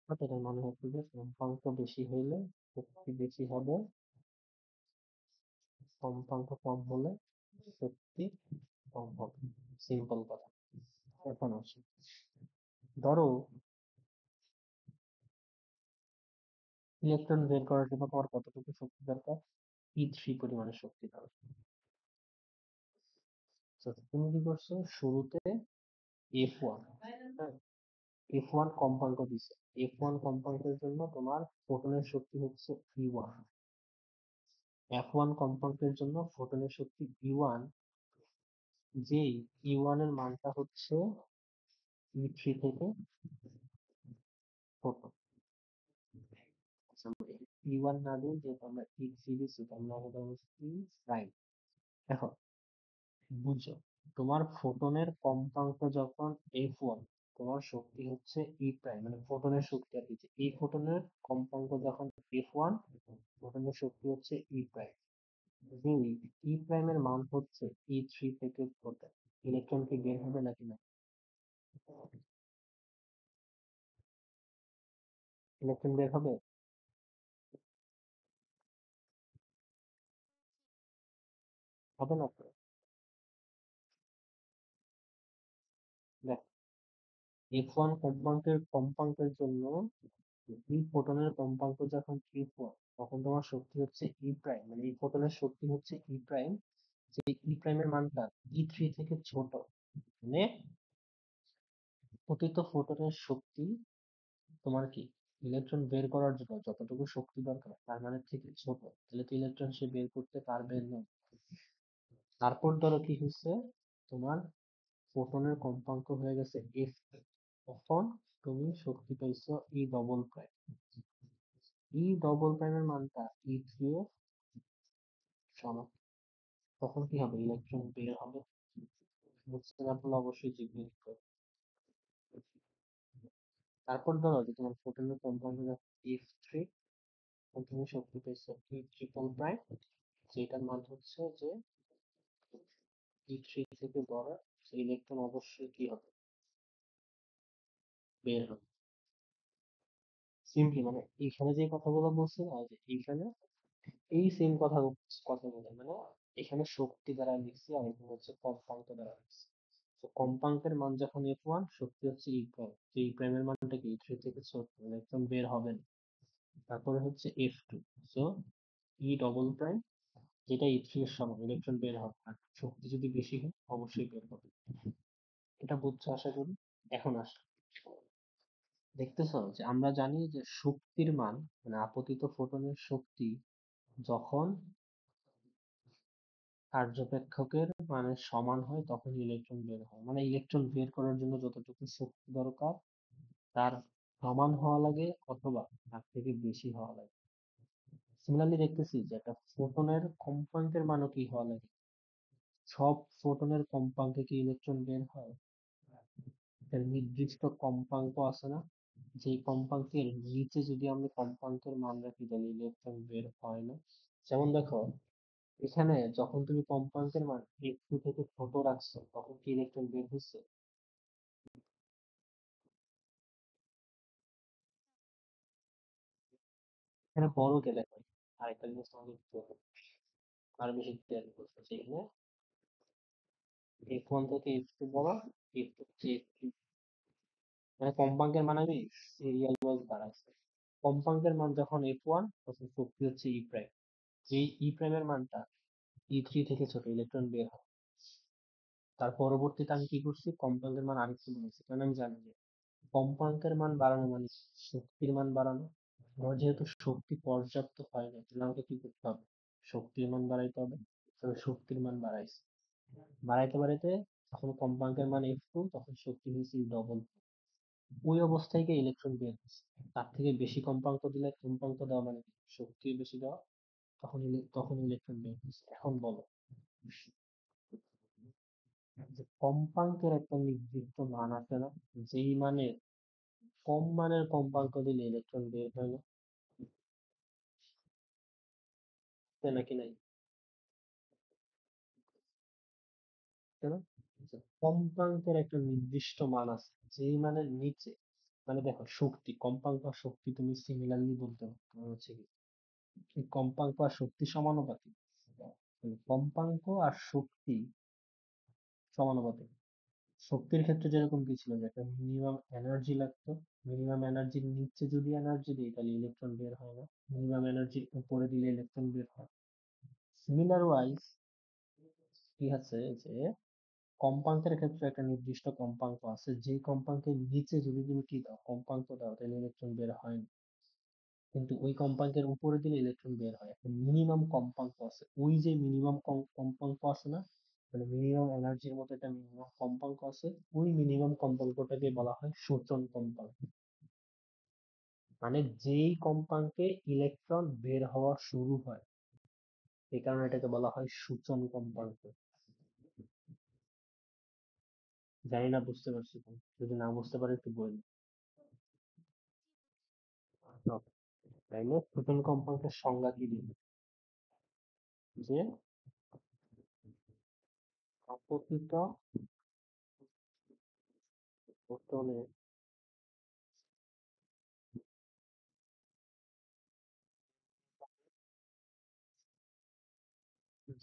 বাট এটা মনে হচ্ছে যে কম্পাঙ্ক বেশি হইলে শক্তি বেশি হবে, কম্পাঙ্ক কম হলে শক্তি কম হবে। সিম্পল কথা। এখন আসি, ধরো ইলেকট্রন বের করার জন্য তোমার কতটুকু শক্তি দরকার? E3 পরিমাণের শক্তি দরকার। তো তুমি কি করছো, শুরুতে F1, হ্যাঁ, F1 কম্পাঙ্ক দিছে। F1 কম্পাঙ্কের জন্য তোমার ফোটনের শক্তি হচ্ছে V1। F1 কম্পাঙ্কের জন্য ফোটনের শক্তি E1, যেই E1 এর মানটা হচ্ছে E3 থেকে ছোট। আচ্ছা, E1 না দিয়ে যেহেতু আমরা E3 দিচ্ছি, তো আমরা হবে E প্রাইম। এখন বুঝো, তোমার ফোটনের কম্পাঙ্ক যখন F1, তোমার শক্তি হচ্ছে E প্রাইম, মানে ফোটনের শক্তি আর কি, যে এই ফোটনের কম্পাঙ্ক যখন F1, ফোটনের শক্তি হচ্ছে E প্রাইম। যে E প্রাইমের মান হচ্ছে E3 থেকে ছোট, ইলেকট্রন কি বের হবে নাকি না? ইলেকট্রন বের হবে? হবে না তো। দেখ, F1 কম্পাঙ্কের জন্য এই ফোটনের কম্পাঙ্ক যখন F1, তখন তোমার শক্তি হচ্ছে E প্রাইম, মানে এই ফোটনের শক্তি হচ্ছে E প্রাইম, যে E প্রাইমের মানটা E3 থেকে ছোট। মানে প্রতিটা ফোটনের শক্তি তোমার কি, ইলেকট্রন বের করার জন্য যতটুকু শক্তি দরকার তার মানের থেকে ছোট, তাহলে তো ইলেকট্রন সে বের করতে পারবে না। তারপর ধরো কি হচ্ছে, তোমার ফোটনের কম্পাঙ্ক হয়ে গেছে F, তখন তুমি শক্তি পাইছো E double prime. E double প্রাইমের মানটা E3 এর সমান। তখন কি হবে, ইলেকট্রন বের হবে। বুঝতে না পারলে অবশ্যই জিজ্ঞেস করো। তারপর ধরো যে তোমার ফোটনের কম্পাঙ্ক F3, তুমি শক্তি পেয়েছো E ট্রিপল প্রাইম, যেটার মান হচ্ছে যে E3 থেকে বড়, সেই ইলেকট্রন অবশ্যই কি হবে, বের হবে। সিম্পলি মানে এখানে যে কথাগুলো বলছি না, যে এইখানে এই সেম কথাগুলো মানে এখানে শক্তি দ্বারা লিখছি, আর এখানে হচ্ছে কম্পাঙ্ক দ্বারা লিখছি। তো কম্পাঙ্কের মান যখন F1, শক্তি হচ্ছে E প্রাইম, তো E প্রাইমের মানটা কি E3 থেকে ছোট, ইলেকট্রন বের হবে না। তারপরে হচ্ছে F2, so E double prime, যেটা E3 এর সমান, ইলেকট্রন বের হবে, আর শক্তি যদি বেশি হয় অবশ্যই বের হবে। এটা বুঝছো আশা করি। এখন আসো, দেখতেছো যে আমরা জানি যে শক্তির মান, মানে আপতিত ফোটনের শক্তি যখন কার্যপেক্ষকের মানের সমান হয় তখন ইলেকট্রন বের হয়, মানে ইলেকট্রন বের করার জন্য যতটুকু শক্তি দরকার তার সমান হওয়া লাগে, অথবা তার থেকে বেশি হওয়া লাগে। সিমিলারলি দেখতেছি যে একটা ফোটনের কম্পাঙ্কের মানও কি হওয়া লাগে, সব ফোটনের কম্পাঙ্কে কি ইলেকট্রন বের হয়? এর নির্দিষ্ট কম্পাঙ্ক আছে না, যে কম্পাঙ্কের নিচে যদি আমরা কম্পাঙ্কের মান রাখি তাহলে ইলেকট্রন বের হয় না। যেমন দেখো, এখানে যখন তুমি কম্পাঙ্কের মান একটু থেকে ছোট রাখছো, তখন কি ইলেকট্রন বের হচ্ছে? এখানে বড় গেলে হয়। আরেকটা জিনিস তোমাকে একটু আরো বেশি ক্লিয়ার করতেছি, এখানে F1 থেকে F2 বড়, F2 থেকে F3, মানে কম্পাঙ্কের মান আমি সিরিয়াল ওয়াইজ বাড়াইছি। কম্পাঙ্কের মান যখন F1, তখন শক্তি হচ্ছে E প্রাইম, যেই E প্রাইমের মানটা E3 থেকে ছোট, ইলেকট্রন বের হয়। তার পরবর্তীতে আমি কি করছি, কম্পাঙ্কের মান আরেকটু বাড়াইছি, কারণ আমি জানি যে কম্পাঙ্কের মান বাড়ানো মানে শক্তির মান বাড়ানো। আমার যেহেতু শক্তি পর্যাপ্ত হয় না, তাহলে আমাকে কি করতে হবে, শক্তির মান বাড়াইতে হবে। তবে শক্তির মান বাড়াইছি, বাড়াইতে বাড়াইতে যখন কম্পাঙ্কের মান F2, তখন শক্তি হয়েছে ডবল। ওই অবস্থায় গিয়ে ইলেকট্রন বের হচ্ছে। তার থেকে বেশি কম্পাঙ্ক দিলে, কম্পাঙ্ক দেওয়া মানে কি? শক্তি বেশি দেওয়া, তখন ইলেকট্রন বের হচ্ছে। এখন বলো যে কম্পাঙ্কের একটা নির্দিষ্ট মান আছে না, যেই মানে কম মানের কম্পাঙ্ক দিলে ইলেকট্রন বের হয় না, তাই নাকি নাই? তাই না? আচ্ছা, কম্পাঙ্কের একটা নির্দিষ্ট মান আছে, যেই মানের নিচে, মানে দেখো শক্তি, কম্পাঙ্ক আর শক্তি তুমি সিমিলারলি বলতে পারো, তোমার হচ্ছে কি এই কম্পাঙ্ক আর শক্তি সমানুপাতিক। মানে কম্পাঙ্ক আর শক্তি সমানুপাতিক। শক্তির ক্ষেত্রে যেরকম কি ছিল, যে একটা মিনিমাম এনার্জি লাগতো, মিনিমাম এনার্জির নিচে যদি এনার্জি দিই তাহলে ইলেকট্রন বের হয় না, মিনিমাম এনার্জির উপরে দিলে ইলেকট্রন বের হয়। সিমিলার ওয়াইজ কি আছে, যে কম্পাঙ্কের ক্ষেত্রে একটা নির্দিষ্ট কম্পাঙ্ক আছে, যে কম্পাঙ্কের নিচে যদি তুমি কি দাও, কম্পাঙ্ক দাও, তাহলে ইলেকট্রন বের হয় না। কিন্তু ওই কম্পাঙ্কের উপরে দিলে ইলেকট্রন বের হয়। একটা মিনিমাম কম্পাঙ্ক আছে, ওই যে মিনিমাম কম্পাঙ্ক আছে না, মানে মিনিমাম এনার্জির মতো একটা মিনিমাম কম্পাঙ্ক আছে, ওই মিনিমাম কম্পাঙ্কটাকে বলা হয় সূচন কম্পাঙ্ক। মানে যেই কম্পাঙ্কে ইলেকট্রন বের হওয়া শুরু হয়, এই কারণে এটাকে বলা হয় সূচন কম্পাঙ্ক। জানি না বুঝতে পারছি কিনা, যদি না বুঝতে পারি একটু বলি। তাইলে সূচন কম্পাঙ্কের সংজ্ঞা কি দিবে, যে আপতিত ফোটনের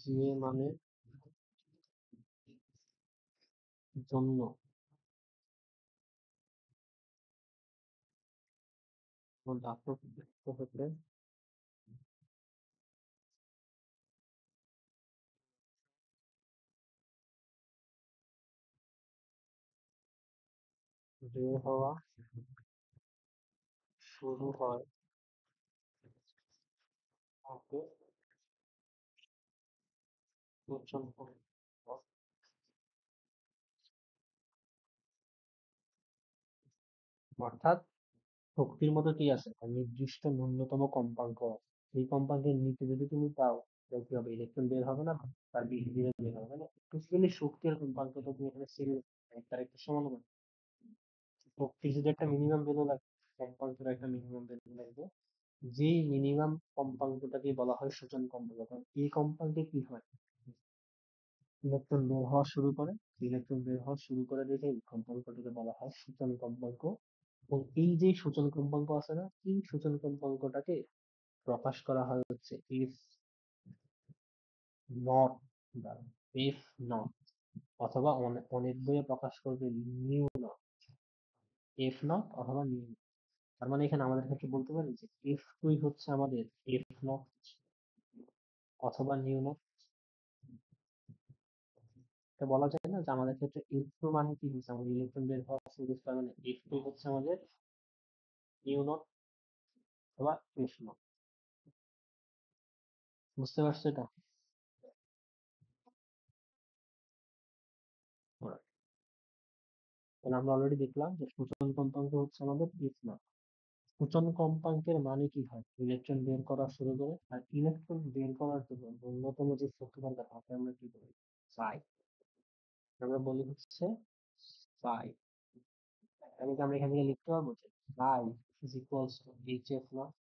যে মানের জন্য আপতিত হতে বের হওয়া শুরু হয় তাকে সূচন কম্পাঙ্ক। অর্থাৎ শক্তির মধ্যে কি আছে, একটা নির্দিষ্ট ন্যূনতম কম্পাঙ্ক আছে। সেই কম্পাঙ্কের নিচে যদি তুমি পাও, তাহলে কি হবে, ইলেকট্রন বের হবে না, তার বিহেভিয়ার বের হবে না। বেসিক্যালি শক্তি আর কম্পাঙ্ক তো তুমি এখানে সিরিয়াল একটার একটা সমানুপাতিক। শক্তির যদি একটা মিনিমাম ভ্যালু লাগে, কম্পাঙ্কের একটা মিনিমাম ভ্যালু লাগবে। যেই মিনিমাম কম্পাঙ্কটাকে বলা হয় সূচন কম্পাঙ্ক। কারণ এই কম্পাঙ্কে কি হয়, ইলেকট্রন বের হওয়া শুরু করে, ইলেকট্রন বের হওয়া শুরু করে দেখে এই কম্পাঙ্কটাকে বলা হয় সূচন কম্পাঙ্ক। এবং এই যে সূচন কম্পাঙ্ক আছে না, এই সূচন কম্পাঙ্কটাকে প্রকাশ করা হয় হচ্ছে এফ নট দ্বারা, এফ নট, অথবা অনেক বইয়ে প্রকাশ করবে নিউ নট, এফ নট অথবা নিউ। তার মানে এখানে আমাদের ক্ষেত্রে বলতে পারি যে এফ টুই হচ্ছে আমাদের এফ নট অথবা নিউ নট। এটা বলা যায় না যে আমাদের ক্ষেত্রে এফ টু মানে কি হচ্ছে, আমাদের ইলেকট্রন বের হওয়া শুরু হচ্ছে, তার মানে এফ টু হচ্ছে আমাদের নিউ নট অথবা এফ নট। বুঝতে পারছো এটা? Alright. তাহলে আমরা অলরেডি দেখলাম যে সূচন কম্পাঙ্ক হচ্ছে আমাদের এফ নট। সূচন কম্পাঙ্কের মানে কি হয়, ইলেকট্রন বের করা শুরু করে, আর ইলেকট্রন বের করার জন্য ন্যূনতম যে শক্তি দরকার তাকে আমরা কি বলি, পাই। আমরা বলি হচ্ছে পাই। তাহলে কি আমরা এখান থেকে লিখতে পারবো যে pi is equals to H F naught.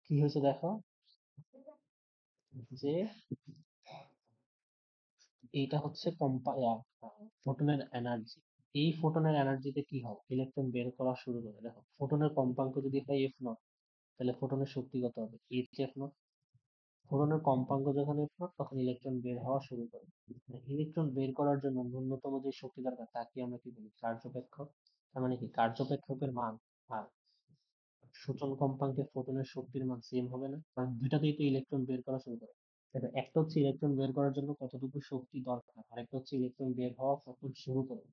কি হয়েছে দেখো, যে এইটা হচ্ছে ফোটনের এনার্জি। এই ফোটনের এনার্জিতে কি হবে, ইলেকট্রন বের করা শুরু করে। দেখো ফোটনের কম্পাঙ্ক যদি হয় এফ নট, তাহলে ফোটনের শক্তি কত হবে, এইচ এফ নট। ফোটনের কম্পাঙ্ক যখন এফ নট, তখন ইলেকট্রন বের হওয়া শুরু করে। ইলেকট্রন বের করার জন্য ন্যূনতম যে শক্তি দরকার তাকে আমরা কি বলি, কার্যপেক্ষক। তার মানে কি, কার্যপেক্ষকের মান আর সূচন কম্পাঙ্কে ফোটনের শক্তির মান সেম হবে না, কারণ দুইটাতেই তো ইলেকট্রন বের করা শুরু করে। দেখো একটা হচ্ছে ইলেকট্রন বের করার জন্য কতটুকু শক্তি দরকার, আর একটা হচ্ছে ইলেকট্রন বের হওয়া কখন শুরু করে।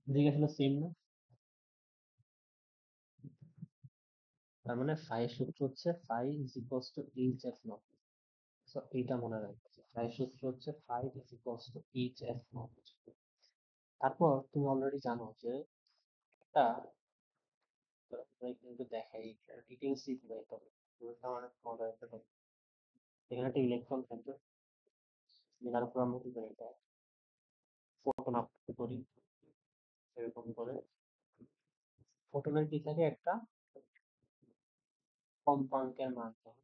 দুদিকে আসলে সেম না। তার মানে ফাই সূত্র হচ্ছে phi is equals to H F naught. So এইটা মনে রাখবে, ফাই সূত্র হচ্ছে phi is equals to H F naught. তারপর তুমি অলরেডি জানো যে একটা, কিন্তু দেখাই ডিটেলস দিতে হবে, অনেক মজা একটা topic। এখানে একটা ইলেকট্রন থাকবে, যেটার উপর আমরা কি করি, এটা ফোটন আপলোড করি। এরকম করে ফোটনের কি থাকে, একটা কম্পাঙ্কের মান থাকে।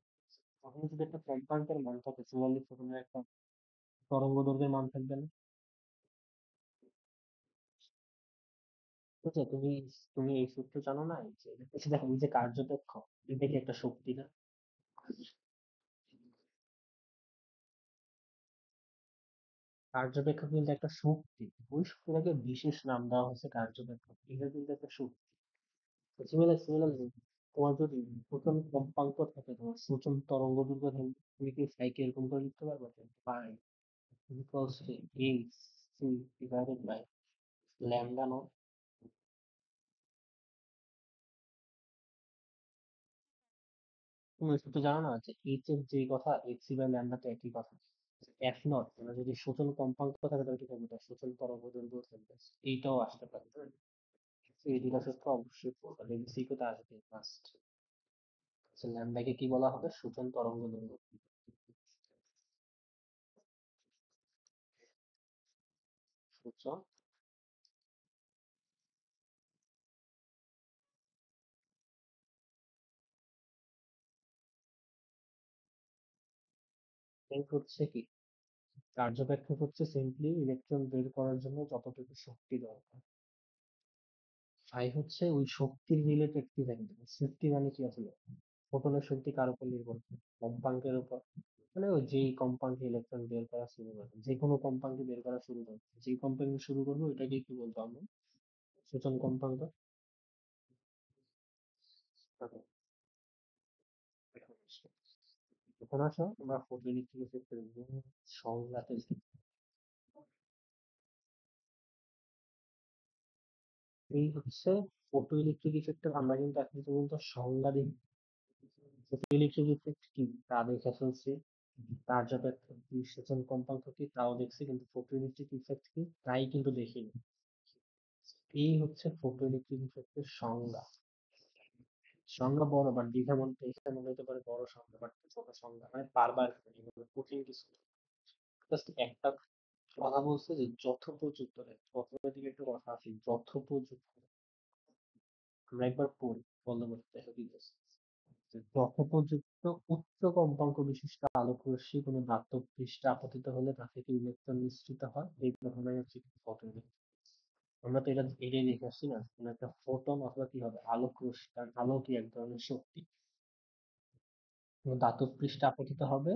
তখন যদি একটা কম্পাঙ্কের মান থাকে, সিমিলারলি ফোটনের একটা তরঙ্গ দৈর্ঘ্যের মান থাকবে না। বুঝছো তুমি, তুমি এই সূত্র জানো না, এই যে এসে দেখো এই যে কার্যপেক্ষ, এটা কি একটা শক্তি না? কার্যপেক্ষ কিন্তু একটা শক্তি, ওই শক্তিটাকে বিশেষ নাম দেওয়া হয়েছে কার্যপেক্ষ। এটা কিন্তু একটা শক্তি। সিমিলারলি তোমার যদি সূচন কম্পাঙ্ক থাকে, তোমার সূচন তরঙ্গ দৈর্ঘ্য থাকে, তুমি কি সাইকে এরকম করে লিখতে পারবে, pi equals to H C divided by lambda naught. তুমি একটু তো জানো না যে এইচ এর যে কথা এইচসি বাই ল্যামডা তো একই কথা। এফ নট মানে যদি সূচল কম্পাঙ্ক থাকে তাহলে কি থাকবে, তার সূচল তরঙ্গ দৈর্ঘ্য থাকবে। এইটাও আসতে পারে, তাই না? তো এই দুটা সূত্র অবশ্যই পড়বা, এমসিকিউ তে আসবে মাস্ট। ল্যামডাকে কি বলা হবে? সূচল তরঙ্গ দৈর্ঘ্য। সূচল, এই হচ্ছে কি, কার্যব্যাখ্যা হচ্ছে সিম্পলি ইলেকট্রন বের করার জন্য যতটুকু শক্তি দরকার। ফাই হচ্ছে ওই শক্তির রিলেটেড কি থাকবে। শক্তি মানে কি আসলে? ফোটনের শক্তি কার উপর নির্ভর করে? কম্পাঙ্কের উপর। মানে ওই যেই কম্পাঙ্কে ইলেকট্রন বের করা শুরু করবে, যে কোনো কম্পাঙ্কে বের করা শুরু করবে, যেই কম্পাঙ্কে শুরু করবে ওইটাকে কি বলবো আমরা? সূচন কম্পাঙ্ক। আচ্ছা, এখন আসো, এখন আসো আমরা ফটোইলেকট্রিক সংজ্ঞাতে যাই। এই হচ্ছে ফটো ইলেকট্রিক ইফেক্টের আমরা কিন্তু এখন পর্যন্ত সংজ্ঞা দিই। ফটো ইলেকট্রিক ইফেক্ট কি তা দেখে ফেলছি, কার্যব্যাখ্যা কি, সূচন কম্পাঙ্ক কি তাও দেখছি, কিন্তু ফটো ইলেকট্রিক ইফেক্ট কি তাই কিন্তু দেখিনি। এই হচ্ছে ফটো ইলেকট্রিক ইফেক্টের সংজ্ঞা। সংজ্ঞা বড় বাট দ্বিধা মধ্যে এখানে মনে হতে পারে বড় সংজ্ঞা, বাট ছোট সংজ্ঞা মানে বারবার এগুলো কঠিন কিছু না। জাস্ট একটা কথা বলছে যে যথোপযুক্ত, প্রথমের দিকে একটা কথা আছে যথোপযুক্ত। আমরা একবার পড়ি, বলতে বলতে দেখো কি বলছে। যে যথোপযুক্ত উচ্চ কম্পাঙ্ক বিশিষ্ট আলোক রশ্মি কোনো ধাতব পৃষ্ঠে আপতিত হলে তা থেকে ইলেকট্রন নিঃসৃত হয়, এই ঘটনাই হচ্ছে ফটোন। আমরা তো এটাই দেখে আসছি না, কোনো একটা ফোটন অথবা কি হবে আলোক রশ্মি, কারণ আলো কি এক ধরনের শক্তি। কোনো ধাতব পৃষ্ঠে আপতিত হবে,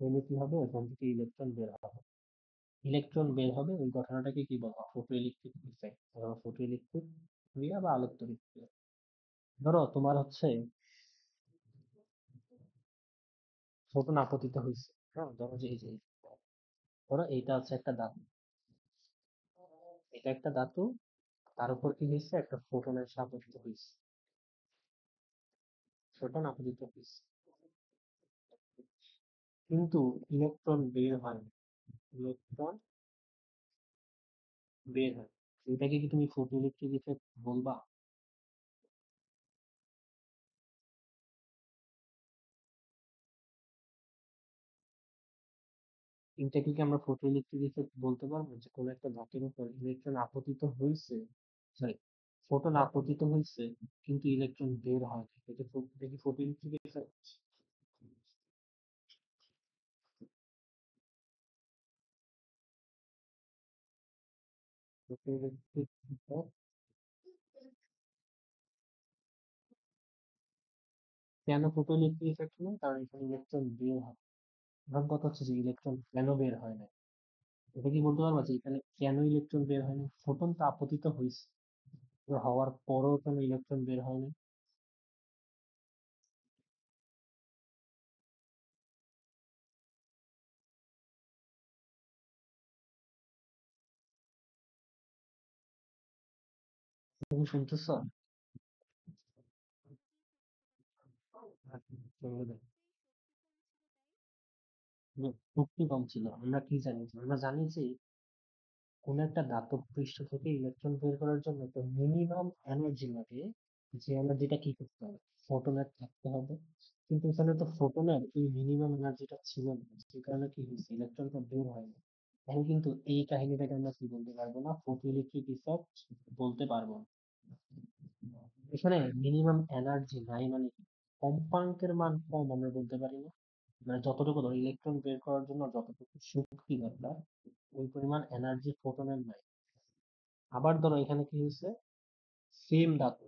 হলে কি হবে, ওখান থেকে ইলেকট্রন বের হবে। ইলেকট্রন বের হবে, ওই ঘটনাটাকে কি বলা হয়? ফটো ইলেকট্রিক ইফেক্ট অথবা ফটো ইলেকট্রিক ক্রিয়া বা আলোকতড়িৎ ক্রিয়া। ধরো তোমার হচ্ছে ফোটন আপতিত হয়েছে, হ্যাঁ ধরো যে এই যে ধরো এইটা হচ্ছে একটা ধাতু, এটা একটা ধাতু, তার উপর কি হয়েছে, একটা ফোটন এসে আপতিত হয়েছে, ফোটন আপতিত হয়েছে, কিন্তু ইলেকট্রন বের হয় না, ইলেকট্রন বের হয়। এটাকে কি তুমি ফটো ইলেকট্রিক ইফেক্ট বলবা? এটাকে কি আমরা ফটো ইলেকট্রিক ইফেক্ট বলতে পারবো যে কোনো একটা ধাতুর উপর ইলেকট্রন আপতিত হয়েছে, সরি ফোটন আপতিত হয়েছে কিন্তু ইলেকট্রন বের হয় না, এটা কি photo electric effect? Photo electric effect কেন ফটো ইলেকট্রিক ইফেক্ট নয়, কারণ এখানে ইলেকট্রন বের হয়। এখন কথা হচ্ছে যে ইলেকট্রন কেন বের হয় না, এটা কি বলতে পারবা যে এখানে কেন ইলেকট্রন বের হয় না? ফোটন তো আপতিত হয়েছে, তো হওয়ার পরেও কেন ইলেকট্রন বের হয় না? তুমি শুনতেছো? বলে দাও। শক্তি কম ছিল, আমরা কি জানি, আমরা জানি যে কোন একটা ধাতব পৃষ্ঠ থেকে ইলেকট্রন বের করার জন্য একটা মিনিমাম এনার্জি লাগে, যে এনার্জিটা কি করতে হবে, ফোটনের থাকতে হবে। কিন্তু এখানে তো ফোটনের এই মিনিমাম এনার্জিটা ছিল না, যে কারণে কি হয়েছে, ইলেকট্রনটা বের হয় না। এখন কিন্তু এই কাহিনীটাকে আমরা কি বলতে পারবো না, ফটো ইলেকট্রিক ইফেক্ট বলতে পারবো না। এখানে মিনিমাম এনার্জি নাই মানে কি, কম্পাঙ্কের মান কম আমরা বলতে পারি না, মানে যতটুকু ধরো ইলেকট্রন বের করার জন্য যতটুকু শক্তি দরকার ওই পরিমাণ এনার্জি ফোটনের নাই। আবার ধরো এখানে কি হয়েছে, সেম ধাতু,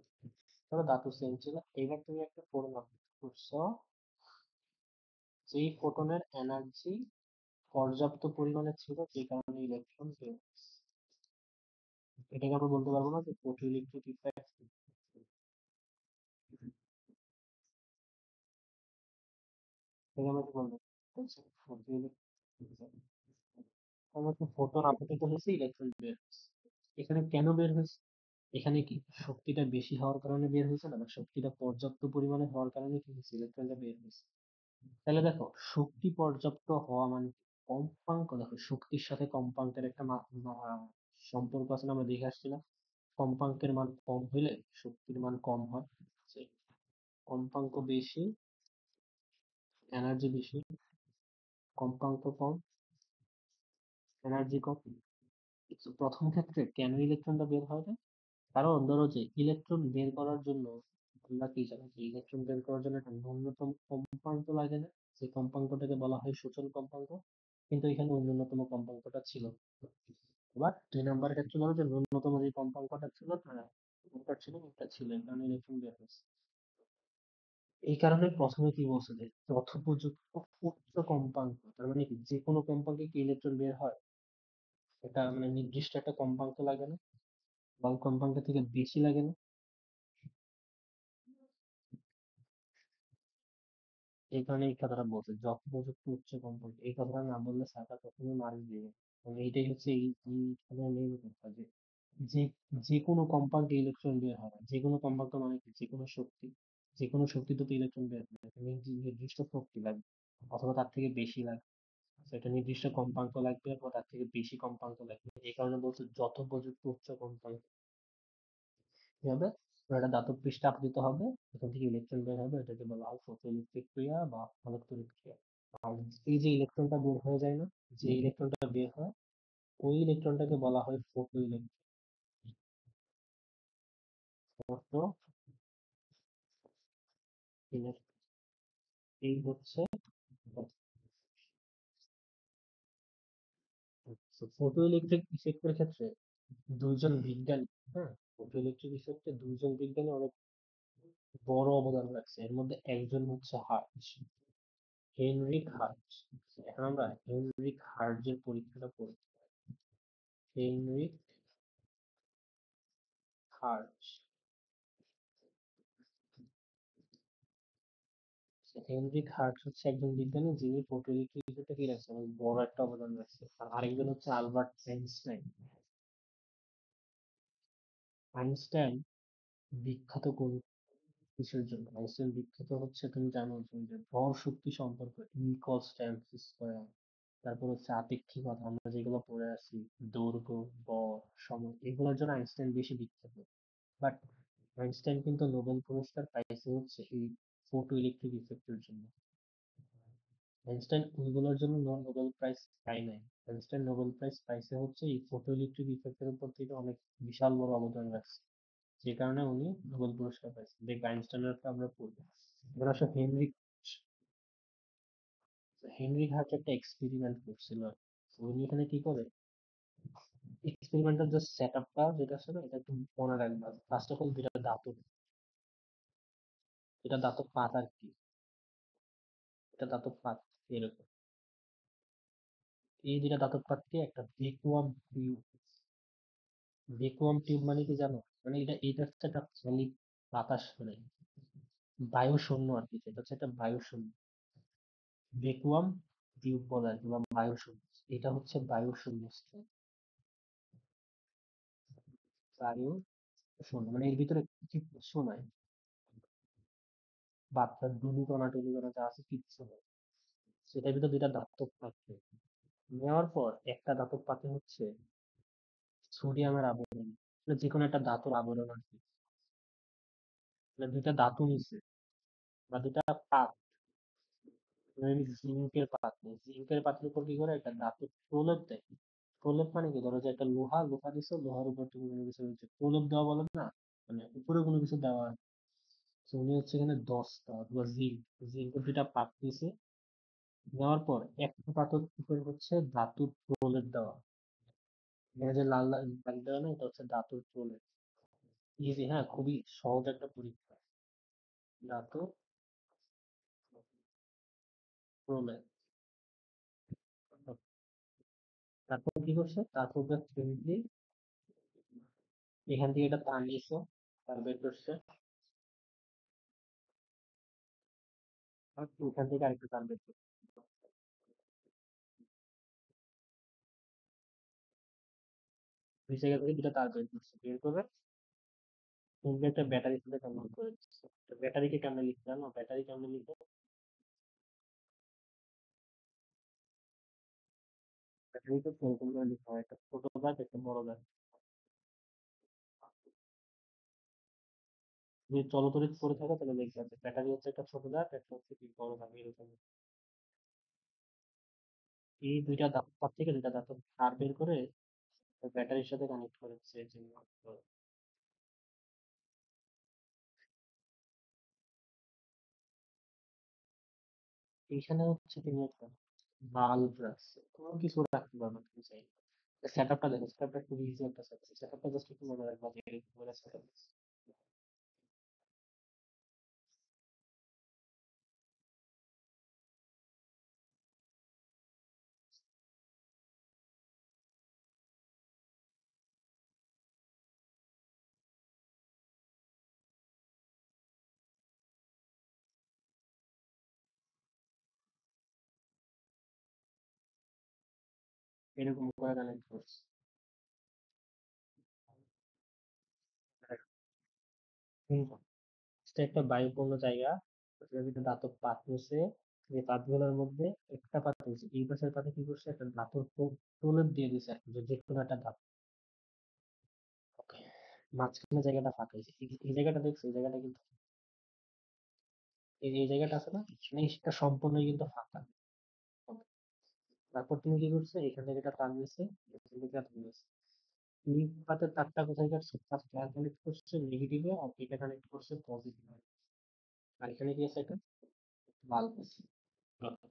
ধরো ধাতু সেম ছিল, এবার তুমি একটা ফোটন আপলোড করছো, যেই ফোটনের এনার্জি পর্যাপ্ত পরিমাণে ছিল যে কারণে ইলেকট্রন বের হয়েছে। এটাকে আমরা বলতে পারবো না যে ফটো ইলেকট্রিক ইফেক্ট। এটাকে আমরা কি বলবো, ফটো ইলেকট্রিক, আমার তো ফোটন আপতিত হয়েছে ইলেকট্রন বের হয়েছে। এখানে কেন বের হয়েছে, এখানে কি শক্তিটা বেশি হওয়ার কারণে বের হয়েছে না, বা শক্তিটা পর্যাপ্ত পরিমাণে হওয়ার কারণে কি হয়েছে, ইলেকট্রনটা বের হয়েছে। তাহলে দেখো, শক্তি পর্যাপ্ত হওয়া মানে কি? কম্পাঙ্ক, দেখো শক্তির সাথে কম্পাঙ্কের একটা সম্পর্ক আছে না, আমরা দেখে আসছি না? কম্পাঙ্কের মান কম হইলে শক্তির মান কম হয়। যে কম্পাঙ্ক বেশি, এনার্জি বেশি, কম্পাঙ্ক কম, এনার্জি কম। তো প্রথম ক্ষেত্রে কেন ইলেকট্রনটা বের হয় না? কারণ ধরো যে ইলেকট্রন বের করার জন্য আমরা কি জানি, যে ইলেকট্রন বের করার জন্য একটা ন্যূনতম কম্পাঙ্ক লাগে না? সেই কম্পাঙ্কটাকে বলা হয় সূচন কম্পাঙ্ক। কিন্তু এখানে ওই ন্যূনতম কম্পাঙ্কটা ছিল না। এবার 2 নম্বর ক্ষেত্রে ধরো যে ন্যূনতম যে কম্পাঙ্কটা ছিল, ওটা ছিল, এর কারণে ইলেকট্রন বের হয়েছে। এই কারণে প্রথমে কি বলছে যে যথোপযুক্ত উচ্চ কম্পাঙ্ক, তার মানে কি যে কোনো কম্পাঙ্কে কি ইলেকট্রন বের হয়? এটা মানে নির্দিষ্ট একটা কম্পাঙ্ক লাগে না, বা ওই কম্পাঙ্কের থেকে বেশি লাগে না? এই কারণে এই কথাটা বলছে যথোপযুক্ত উচ্চ কম্পাঙ্ক। এই কথাটা না বললে স্যারটা প্রথমে মারি দিয়ে। মানে এইটাই হচ্ছে এইখানে মেইন কথা, যে যে যে কোনো কম্পাঙ্কে ইলেকট্রন বের হয় না। যে কোনো কম্পাঙ্ক মানে কি, যে কোনো শক্তি, যে কোনো শক্তিতে তো ইলেকট্রন বের হয় না। নির্দিষ্ট শক্তি লাগবে, অথবা তার থেকে বেশি লাগবে। তো একটা নির্দিষ্ট কম্পাঙ্ক লাগবে, অথবা তার থেকে বেশি কম্পাঙ্ক লাগবে। এই কারণে বলছে যথোপযুক্ত উচ্চ কম্পাঙ্ক। কি হবে? একটা ধাতব পৃষ্ঠে আপতিত হবে, এখান থেকে ইলেকট্রন বের হবে, এটাকে বলা হয় ফটোইলেকট্রিক ক্রিয়া বা আলোকতড়িৎ ক্রিয়া। আর এই যে ইলেকট্রনটা বের হয়ে যায় না, যে ইলেকট্রনটা বের হয়, ওই ইলেকট্রনটাকে বলা হয় ফটো ইলেকট্রন। এই হচ্ছে ফটো ইলেকট্রিক ইফেক্টের ক্ষেত্রে দুইজন বিজ্ঞানী, হ্যাঁ, ফটো ইলেকট্রিক ইফেক্টে দুইজন বিজ্ঞানী অনেক বড় অবদান রাখছে। এর মধ্যে একজন হচ্ছে হার্টজ, হেনরিক হার্টজ। এখন আমরা হেনরিক হার্টজের পরীক্ষাটা করি। হেনরিক হার্টজ, হেনরিক হার্টজ হচ্ছে একজন বিজ্ঞানী যিনি ফটো ইলেকট্রিক ইফেক্টে কি রাখছে, অনেক বড় একটা অবদান রাখছে। আর আরেকজন হচ্ছে আলবার্ট আইনস্টাইন। আইনস্টাইন বিখ্যাত কোন কিসের জন্য? আইনস্টাইন বিখ্যাত হচ্ছে, তুমি জানো যে ভর শক্তি সম্পর্ক, E equals to M C square. তারপর হচ্ছে আপেক্ষিকতা, আমরা যেগুলো পড়ে আছি, দৈর্ঘ্য, ভর, সময়, এগুলোর জন্য আইনস্টাইন বেশি বিখ্যাত। বাট আইনস্টাইন কিন্তু নোবেল পুরস্কার পাইছে হচ্ছে এই ফটো ইলেকট্রিক ইফেক্টের জন্য। আইনস্টাইন ওইগুলোর জন্য নোবেল প্রাইজ পায় নাই। আইনস্টাইন নোবেল প্রাইজ পাইছে হচ্ছে এই ফটো ইলেকট্রিক ইফেক্টের উপর থেকে অনেক বিশাল বড় অবদান রাখছে, যে কারণে উনি নোবেল পুরস্কার পাইছেন। দেখবে আইনস্টাইনের আমরা পড়বো। এবার আসলে হেনরি হার্ট একটা এক্সপেরিমেন্ট করছিল। উনি এখানে কি করে, এক্সপেরিমেন্টাল জাস্ট সেট আপটা যেটা আছে না, এটা একটু মনে রাখবা। ফার্স্ট অফ অল এটা ধাতব পাত আর কি, এটা ধাতব পাত এরকম। এই দুইটা ধাতব পাতকে একটা ভ্যাকুয়াম টিউব মানে কি জানো? মানে এটা হচ্ছে একটা খালি বাতাস, মানে বায়ু শূন্য আর কি, এটা হচ্ছে একটা বায়ু শূন্য। ভ্যাকুয়াম টিউব বলে আর কি, বা বায়ু শূন্য। এটা হচ্ছে বায়ু শূন্য স্থান। বায়ু শূন্য মানে এর ভিতরে কিছু নাই, বাচ্চার ধূলিকণা টুলিকণা যা আছে কিচ্ছু নেই। সেটার ভিতর দুইটা ধাতব পাত্র নেওয়ার পর, একটা ধাতব পাত্রে হচ্ছে সোডিয়ামের আবরণ, মানে যে কোনো একটা ধাতুর আবরণ আর কি। মানে দুইটা ধাতু নিচ্ছে, বা দুইটা পাত, জিঙ্কের পাত্র, জিঙ্কের পাত্রের উপর কি করে একটা ধাতুর প্রলেপ দেয়। প্রলেপ মানে কি, ধরো যে একটা লোহা দিছো, লোহার উপর তুমি কোনো কিছু হচ্ছে প্রলেপ দেওয়া বলে না, মানে উপরে কোনো কিছু দেওয়া। তো উনি হচ্ছে এখানে 10টা অথবা জিঙ্কের দুইটা পাত নিছে, নেওয়ার পর একটা পাথর উপরে হচ্ছে ধাতুর প্রলেপ দেওয়া। এখানে যে লাল লাল দাগ দেওয়া না, এটা হচ্ছে ধাতুর প্রলেপ। ইজি, হ্যাঁ, খুবই সহজ একটা পরীক্ষা। ধাতুর প্রলেপ। তারপর কি করছে, তারপর সিম্পলি এখান থেকে এটা তার নিছে, তার বের করছে, আর এখান থেকে আরেকটা তার বের করছে। দুই জায়গা থেকে দুটা তার বের করছে, বের করে তুমি একটা ব্যাটারির সাথে কনভার্ট করে দিচ্ছ। ব্যাটারিকে কেমনে লিখতে জানো? ব্যাটারি কেমনে লিখবে? ব্যাটারিকে এরকম করে লিখতে হয়, একটা ছোট দাগ একটা বড় দাগ। যদি চলতরিৎ পড়ে থাকো তাহলে লিখবে যে ব্যাটারি হচ্ছে একটা ছোট দাগ, একটা হচ্ছে কি বড় দাগ, এরকম। এই দুইটা দাঁত তার থেকে দুইটা দাঁত তার বের করে ব্যাটারির সাথে কানেক্ট করে দিচ্ছে এই জন্য। তো এইখানে হচ্ছে তুমি একটা বাল্ব রাখছে, কোনো কিছু রাখতে পারবে তুমি চাইলে। সেট আপটা দেখো, সেট আপটা খুব ইজি একটা সেট, সেট আপটা জাস্ট একটু মনে রাখবা যে এরকম করে সেট আপ। এরকম করে কানেক্ট করছে। এটা একটা বায়ুপূর্ণ জায়গা, ওটার ভিতরে ধাতব পাত রয়েছে। যে পাতগুলোর মধ্যে একটা পাত রয়েছে, এই পাশের পাতে কি করছে, একটা ধাতব প্রলেপ দিয়ে দিছে আর কি, যে কোনো একটা ধাতু। ওকে, মাঝখানে জায়গাটা ফাঁকা হয়েছে, এই জায়গাটা দেখছো, এই জায়গাটা কিন্তু, এই জায়গাটা আছে না, এখানে এটা সম্পূর্ণ কিন্তু ফাঁকা। Okay, তারপর তুমি কি করছো, এখান থেকে একটা তার নিয়েছে, এখান থেকে একটা তার নিয়েছে। তুমি পাতের তারটা কোথায় কাটছো, তারটা কানেক্ট করছে নেগেটিভে, আর এটা কানেক্ট করছে পজিটিভে। আর এখানে কি আছে, একটা বাল্ব আছে। Okay,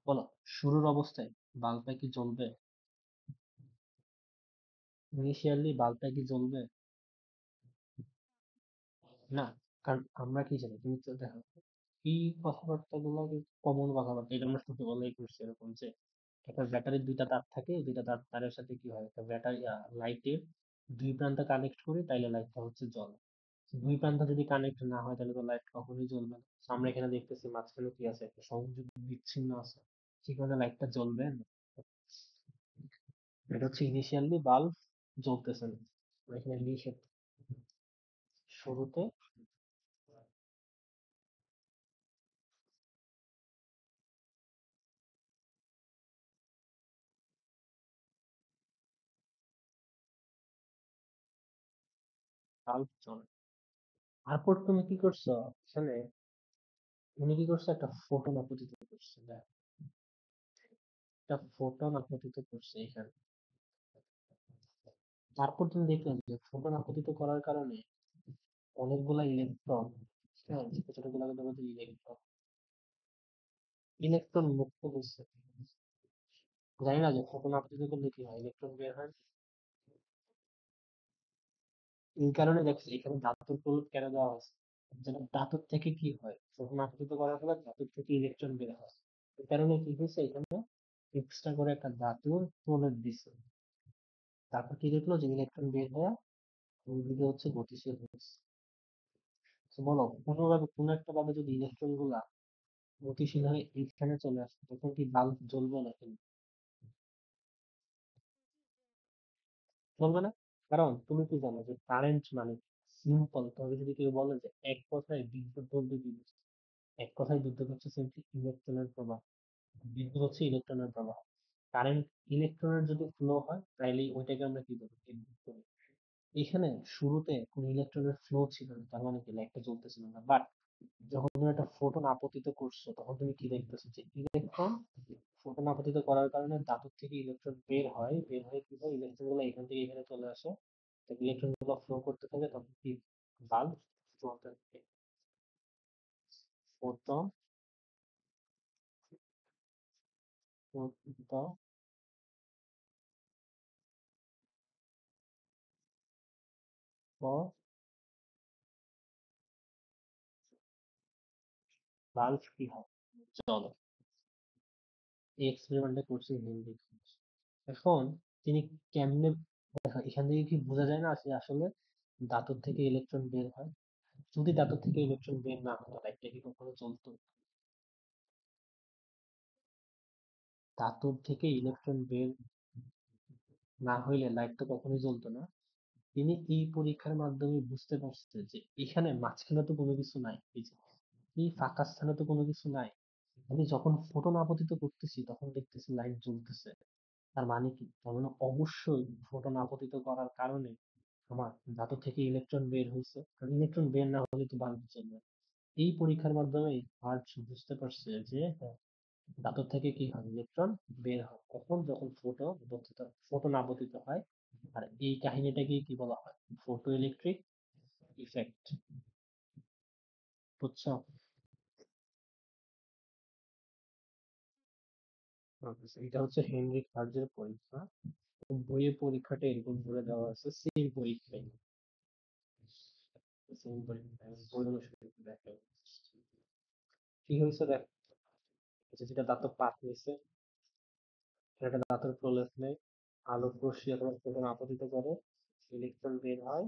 বলো, শুরুর অবস্থায় বাল্বটা কি জ্বলবে? ইনিশিয়ালি বাল্বটা কি জ্বলবে? না, কারণ আমরা কি জানি, তুমি তো দেখো, এই কথাবার্তা গুলো কমন কথাবার্তা, এটা আমরা ছোটবেলায় করছি এরকম যে একটা ব্যাটারির দুইটা তার থাকে, এই দুইটা তারের সাথে কি হয়, একটা ব্যাটারি লাইটের দুই প্রান্ত কানেক্ট করি, তাইলে লাইটটা হচ্ছে জ্বলে। দুই প্রান্ত যদি কানেক্ট না হয় তাহলে তো লাইট কখনোই জ্বলবে না। So, আমরা এখানে দেখতেছি মাঝখানে কি আছে, একটা সংযোগ বিচ্ছিন্ন আছে, সেখানে লাইটটা জ্বলবে না। এটা হচ্ছে ইনিশিয়ালি বাল্ব জ্বলতেছে না। আমরা এখানে লিখে শুরুতে বাল্ব জ্বলে। তারপর তুমি কি করছো, এখানে তুমি কি করছো, একটা ফোটন আপতিত করছে, দেখ, একটা ফোটন আপতিত করছে এখানে। তারপর তুমি দেখলে যে ফোটন আপতিত করার কারণে অনেকগুলা ইলেকট্রন, হ্যাঁ, ছোট ছোট গুলা বলতে ইলেকট্রন, ইলেকট্রন মুক্ত করছে। জানি না যে ফোটন আপতিত করলে কি হয়, ইলেকট্রন বের হয়। এই কারণে দেখছি এখানে ধাতুর প্রলেপ কেন দেওয়া হয়েছে, যেন ধাতুর থেকে কি হয়, ফোটন আপতিত করার ফলে ধাতুর থেকে ইলেকট্রন বের হয়। এই কারণে কি হয়েছে, এখানে এক্সট্রা করে একটা ধাতুর প্রলেপ দিছে। তারপর কি দেখলো যে ইলেকট্রন বের হয়ে ওইদিকে হচ্ছে গতিশীল হচ্ছে। তো বলো, কোনো একটা ভাবে যদি ইলেকট্রন গুলা গতিশীল হয়ে এইখানে চলে আসে, তখন কি বাল্ব জ্বলবে না কেন? জ্বলবে না, কারণ তুমি কি জানো যে কারেন্ট মানে সিম্পল, তবে যদি কেউ বলে যে এক কথায় বিদ্যুৎ বলতে কি বুঝো? এক কথায় বিদ্যুৎ হচ্ছে সিম্পলি ইলেকট্রনের প্রবাহ। বিদ্যুৎ হচ্ছে ইলেকট্রনের প্রবাহ। কারেন্ট, ইলেকট্রনের যদি ফ্লো হয় তাইলে ওইটাকে আমরা কি বলি, বিদ্যুৎ বলি। এখানে শুরুতে কোন ইলেকট্রনের ফ্লো ছিল না, তার মানে কি লাইটটা জ্বলতেছিল না। বাট যখন তুমি একটা ফোটন আপতিত করছো, তখন তুমি কি দেখতেছো যে ইলেকট্রন, ফোটন আপতিত করার কারণে ধাতু থেকে ইলেকট্রন বের হয়, বের হয়ে কি হয়, ইলেকট্রন গুলো এখান থেকে এখানে চলে আসে। তো ইলেকট্রন গুলো ফ্লো করতে থাকে, তখন কি বাল্ব জ্বলতে থাকে। ফোটন আপতিত, বাল্ব কি হয়, জ্বলে। এই এক্সপেরিমেন্টটা করছে হেনরি। এখন তিনি কেমনে, দেখো এখান থেকে কি বোঝা যায় না যে আসলে ধাতু থেকে ইলেকট্রন বের হয়? যদি ধাতু থেকে ইলেকট্রন বের না হতো, লাইটটা কি কখনো চলতো? ধাতুর থেকে ইলেকট্রন বের না হইলে লাইট তো কখনোই জ্বলতো না। তিনি এই পরীক্ষার মাধ্যমে বুঝতে পারছে যে এখানে মাঝখানে তো কোনো কিছু নাই, এই যে এই ফাঁকা স্থানে তো কোনো কিছু নাই। আমি যখন ফোটন আপতিত করতেছি তখন দেখতেছি লাইট জ্বলতেছে। তার মানে কি? তার মানে অবশ্যই ফোটন আপতিত করার কারণে আমার ধাতু থেকে ইলেকট্রন বের হয়েছে, কারণ ইলেকট্রন বের না হলে তো বাল্ব জ্বলবে না। এই পরীক্ষার মাধ্যমে হার্টজ বুঝতে পারছে যে হ্যাঁ, ধাতু থেকে কি হয়, ইলেকট্রন বের হয় কখন, যখন ফোটন আপতিত হয়। আর এই কাহিনীটাকে কি বলা হয়, ফটো ইলেকট্রিক ইফেক্ট। বুঝছো? আচ্ছা, এটা হচ্ছে হেনরি হার্টজের পরীক্ষা। বইয়ে পরীক্ষাটা এরকম করে দেওয়া আছে, সেম পরীক্ষাই, সেম পরীক্ষা বই অনুসারে দেখা। কি হয়েছে দেখ, যেটা দাঁতের পাত হয়েছে, সেটা দাঁতের প্রলেপ নেই, আলোক রশ্মি এখন ফোটন আপতিত করে, ইলেকট্রন বের হয়।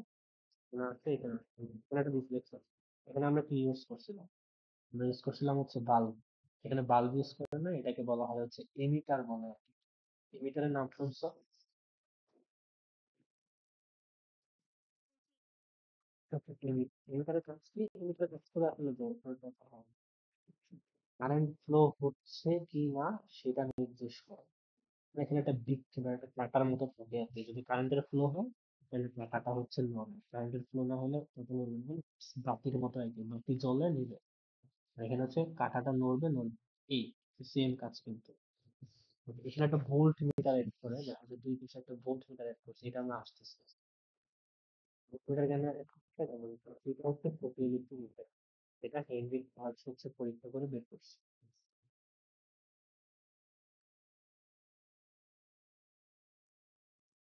এখানে আছে, এখানে আছে। এখানে একটা রিফ্লেকশন। এখানে আমরা কি ইউজ করছিলাম? আমরা ইউজ করছিলাম হচ্ছে বাল্ব। এখানে বাল্ব ইউজ করে না, এটাকে বলা হয় হচ্ছে এমিটার বলে আর কি। এমিটারের নাম শুনছো? এমিটারের কাজ কি? এমিটারের কাজ করে আসলে কারেন্ট ফ্লো হচ্ছে কি না সেটা নির্দেশ করে। এখানে একটা বৃত্ত বা একটা কাঁটার মতো থাকে আর কি। যদি কারেন্টের ফ্লো হয় তাহলে কাঁটাটা হচ্ছে নর্মাল, কারেন্টের ফ্লো না হলে তখন বাতির মতো আর কি, বাতি জ্বলে নিবে। আর এখানে হচ্ছে কাঁটাটা নড়বে নড়বে, এই সেম কাজ কিন্তু। এখানে একটা ভোল্ট মিটার এড করে, দেখা যায় দুই পাশে একটা ভোল্ট মিটার এড করছে, এটা আমরা আসতেছি। ভোল্ট মিটার কেন এড করছে এটা বলতে হবে। এটা হচ্ছে প্রতিলিপি মিটার, এটা হেনরি হার্টজ হচ্ছে পরীক্ষা করে বের করছে।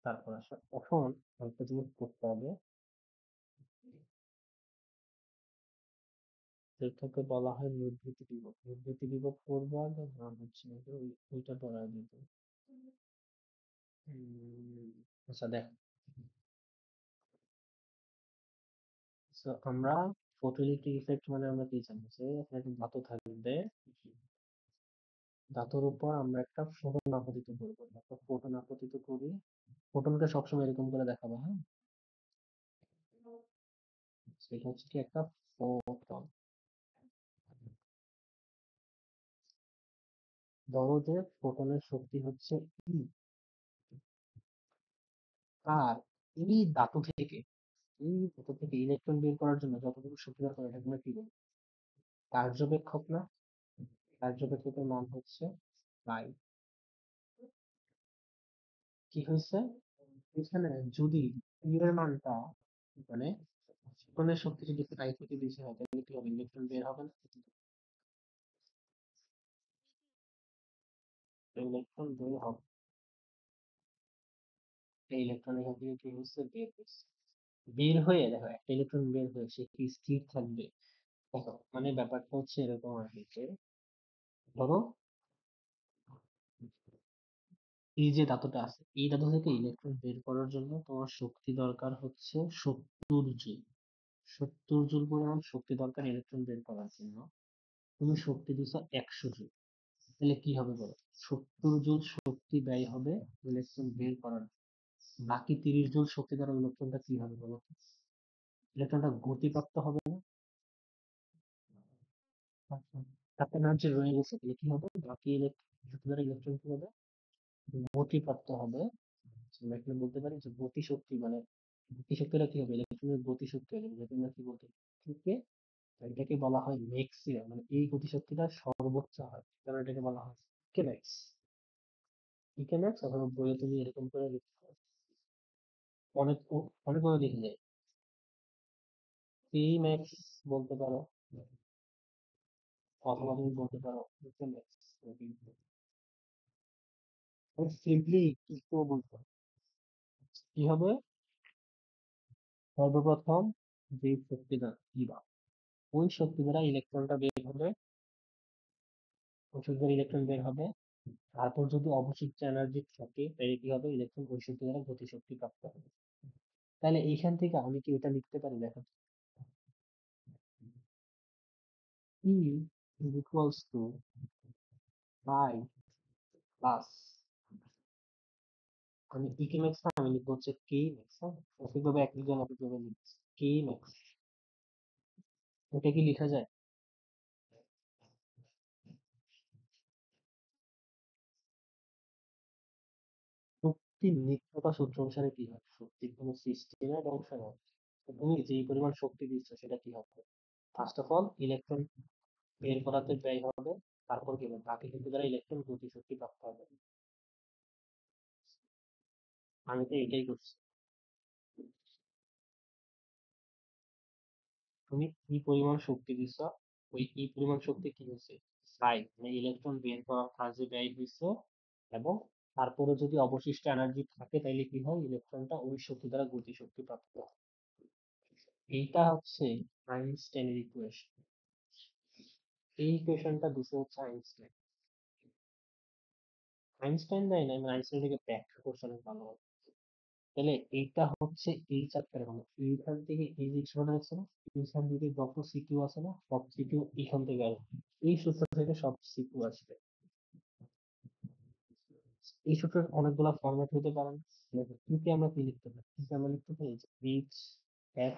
তারপর আসা এখন একটা জিনিস করতে হবে, যেটাকে বলা হয় নির্বৃতি বিভব। নির্বৃতি বিভব করবো আগে না হচ্ছে ওইটা পড়ায় দিত। আচ্ছা দেখ, so আমরা ফটোইলেকট্রিক ইফেক্ট মানে আমরা কি জানি, যে এখানে একটা ধাতু থাকবে, ধাতুর উপর আমরা একটা ফোটন আপতিত করবো, একটা ফোটন আপতিত করি। ফোটনকে সবসময় এরকম করে দেখাবো, হ্যাঁ। সেটা হচ্ছে কি একটা ফোটন। ধরো যে ফোটনের শক্তি হচ্ছে ই, আর এই ধাতু থেকে, এই ধাতু থেকে ইলেকট্রন বের করার জন্য যতটুকু শক্তি দরকার এটা আমরা কি বলবো, কার্যবেক্ষক না? কার্যবেক্ষকের মান হচ্ছে পাই। কি হয়েছে এখানে, যদি ই এর মানটা মানে ফোটনের শক্তি যদি পাই থেকে বেশি হয় তাহলে কি হবে, ইলেকট্রন বের হবে না? ইলেকট্রন বের হবে, এই ইলেকট্রন এখান থেকে কি হচ্ছে, বের হচ্ছে। বের হয়ে দেখো, একটা ইলেকট্রন বের হয়ে সে কি স্থির থাকবে? দেখো মানে ব্যাপারটা হচ্ছে এরকম আর কি, যে ধরো এই যে ধাতুটা আছে, এই ধাতু থেকে ইলেকট্রন বের করার জন্য তোমার শক্তি দরকার হচ্ছে 70 জুল। 70 জুল পরিমাণ শক্তি দরকার ইলেকট্রন বের করার জন্য। তুমি শক্তি দিছো 100 জুল, তাহলে কি হবে বলো? 70 জুল শক্তি ব্যয় হবে ইলেকট্রন বের করার জন্য। বাকি 30 জুল শক্তি দ্বারা ইলেকট্রনটা কি হবে বলো তো? ইলেকট্রনটা গতিপ্রাপ্ত হবে না? আচ্ছা, তার এনার্জি রয়ে গেছে, তাহলে কি হবে, বাকি শক্তি দ্বারা ইলেকট্রন কি হবে, গতিপ্রাপ্ত হবে। আমরা এখানে বলতে পারি যে গতিশক্তি মানে, গতিশক্তিটা কি হবে, ইলেকট্রনের গতিশক্তি হবে, যেটা আমরা কি বলতে থেকে, এটাকে বলা হয় ম্যাক্সিমাম, মানে এই গতিশক্তিটা সর্বোচ্চ হয়, কারণ এটাকে বলা হয় ইকেম্যাক্স। ইকেম্যাক্স অথবা বইয়ে তুমি এরকম করে লিখতে পারো, অনেক অনেক ভাবে লিখে যায়, পি ম্যাক্স বলতে পারো, অথবা তুমি বলতে পারো ইকেম্যাক্স। সিম্পলি একটু বলতে হবে। কি হবে, সর্বপ্রথম যে শক্তিটা ইবা, ওই শক্তি দ্বারা ইলেকট্রনটা বের হবে, ওই শক্তি দ্বারা ইলেকট্রন বের হবে। তারপর যদি অবশিষ্ট এনার্জি থাকে তাহলে কি হবে, ইলেকট্রন ওই শক্তি দ্বারা গতিশক্তি প্রাপ্ত হবে। তাহলে এইখান থেকে আমি কি এটা লিখতে পারি, দেখো, E is equals to I plus আমি ইকে ম্যাক্স না, আমি লিখবো হচ্ছে কে ম্যাক্স। হ্যাঁ, সঠিকভাবে একজন একইভাবে লিখছি কে ম্যাক্স। এটা কি লেখা যায়? শক্তির নিত্যতা সূত্র অনুসারে কি হয়? শক্তির কোনো সৃষ্টি না, ধ্বংস না। তো তুমি যেই পরিমাণ শক্তি দিচ্ছ সেটা কি হবে? ফার্স্ট অফ অল ইলেকট্রন বের করাতে ব্যয় হবে, তারপর কি হবে? বাকি শক্তি দ্বারা ইলেকট্রন গতিশক্তি প্রাপ্ত হবে। আমি তো এটাই করছি। তুমি কি পরিমাণ শক্তি দিচ্ছ, ওই কি পরিমাণ শক্তি কি হচ্ছে, সাই মানে ইলেকট্রন বের করার কাজে ব্যয় হয়েছে, এবং তারপরে যদি অবশিষ্ট এনার্জি থাকে তাইলে কি হয়, ইলেকট্রনটা ওই শক্তি দ্বারা গতিশক্তি প্রাপ্ত হয়। এইটা হচ্ছে আইনস্টাইনের ইকুয়েশন। এই ইকুয়েশনটা দিছে হচ্ছে আইনস্টাইন। আইনস্টাইন দেয় না, আমি আইনস্টাইন থেকে ব্যাখ্যা করছি অনেক ভালো। তাহলে এইটা হচ্ছে এই চ্যাপ্টারের মানে এইখান থেকে এই যে সূত্রটা আছে না, এইখান থেকে যত সিকিউ আছে না, সব সিকিউ এখান থেকে আসবে। এই সূত্র থেকে সব সিকিউ আসবে। এই সূত্রের অনেকগুলা ফরম্যাট হতে পারে না? দেখো, কিতে আমরা কি লিখতে পারি? কিতে আমরা লিখতে পারি যে H F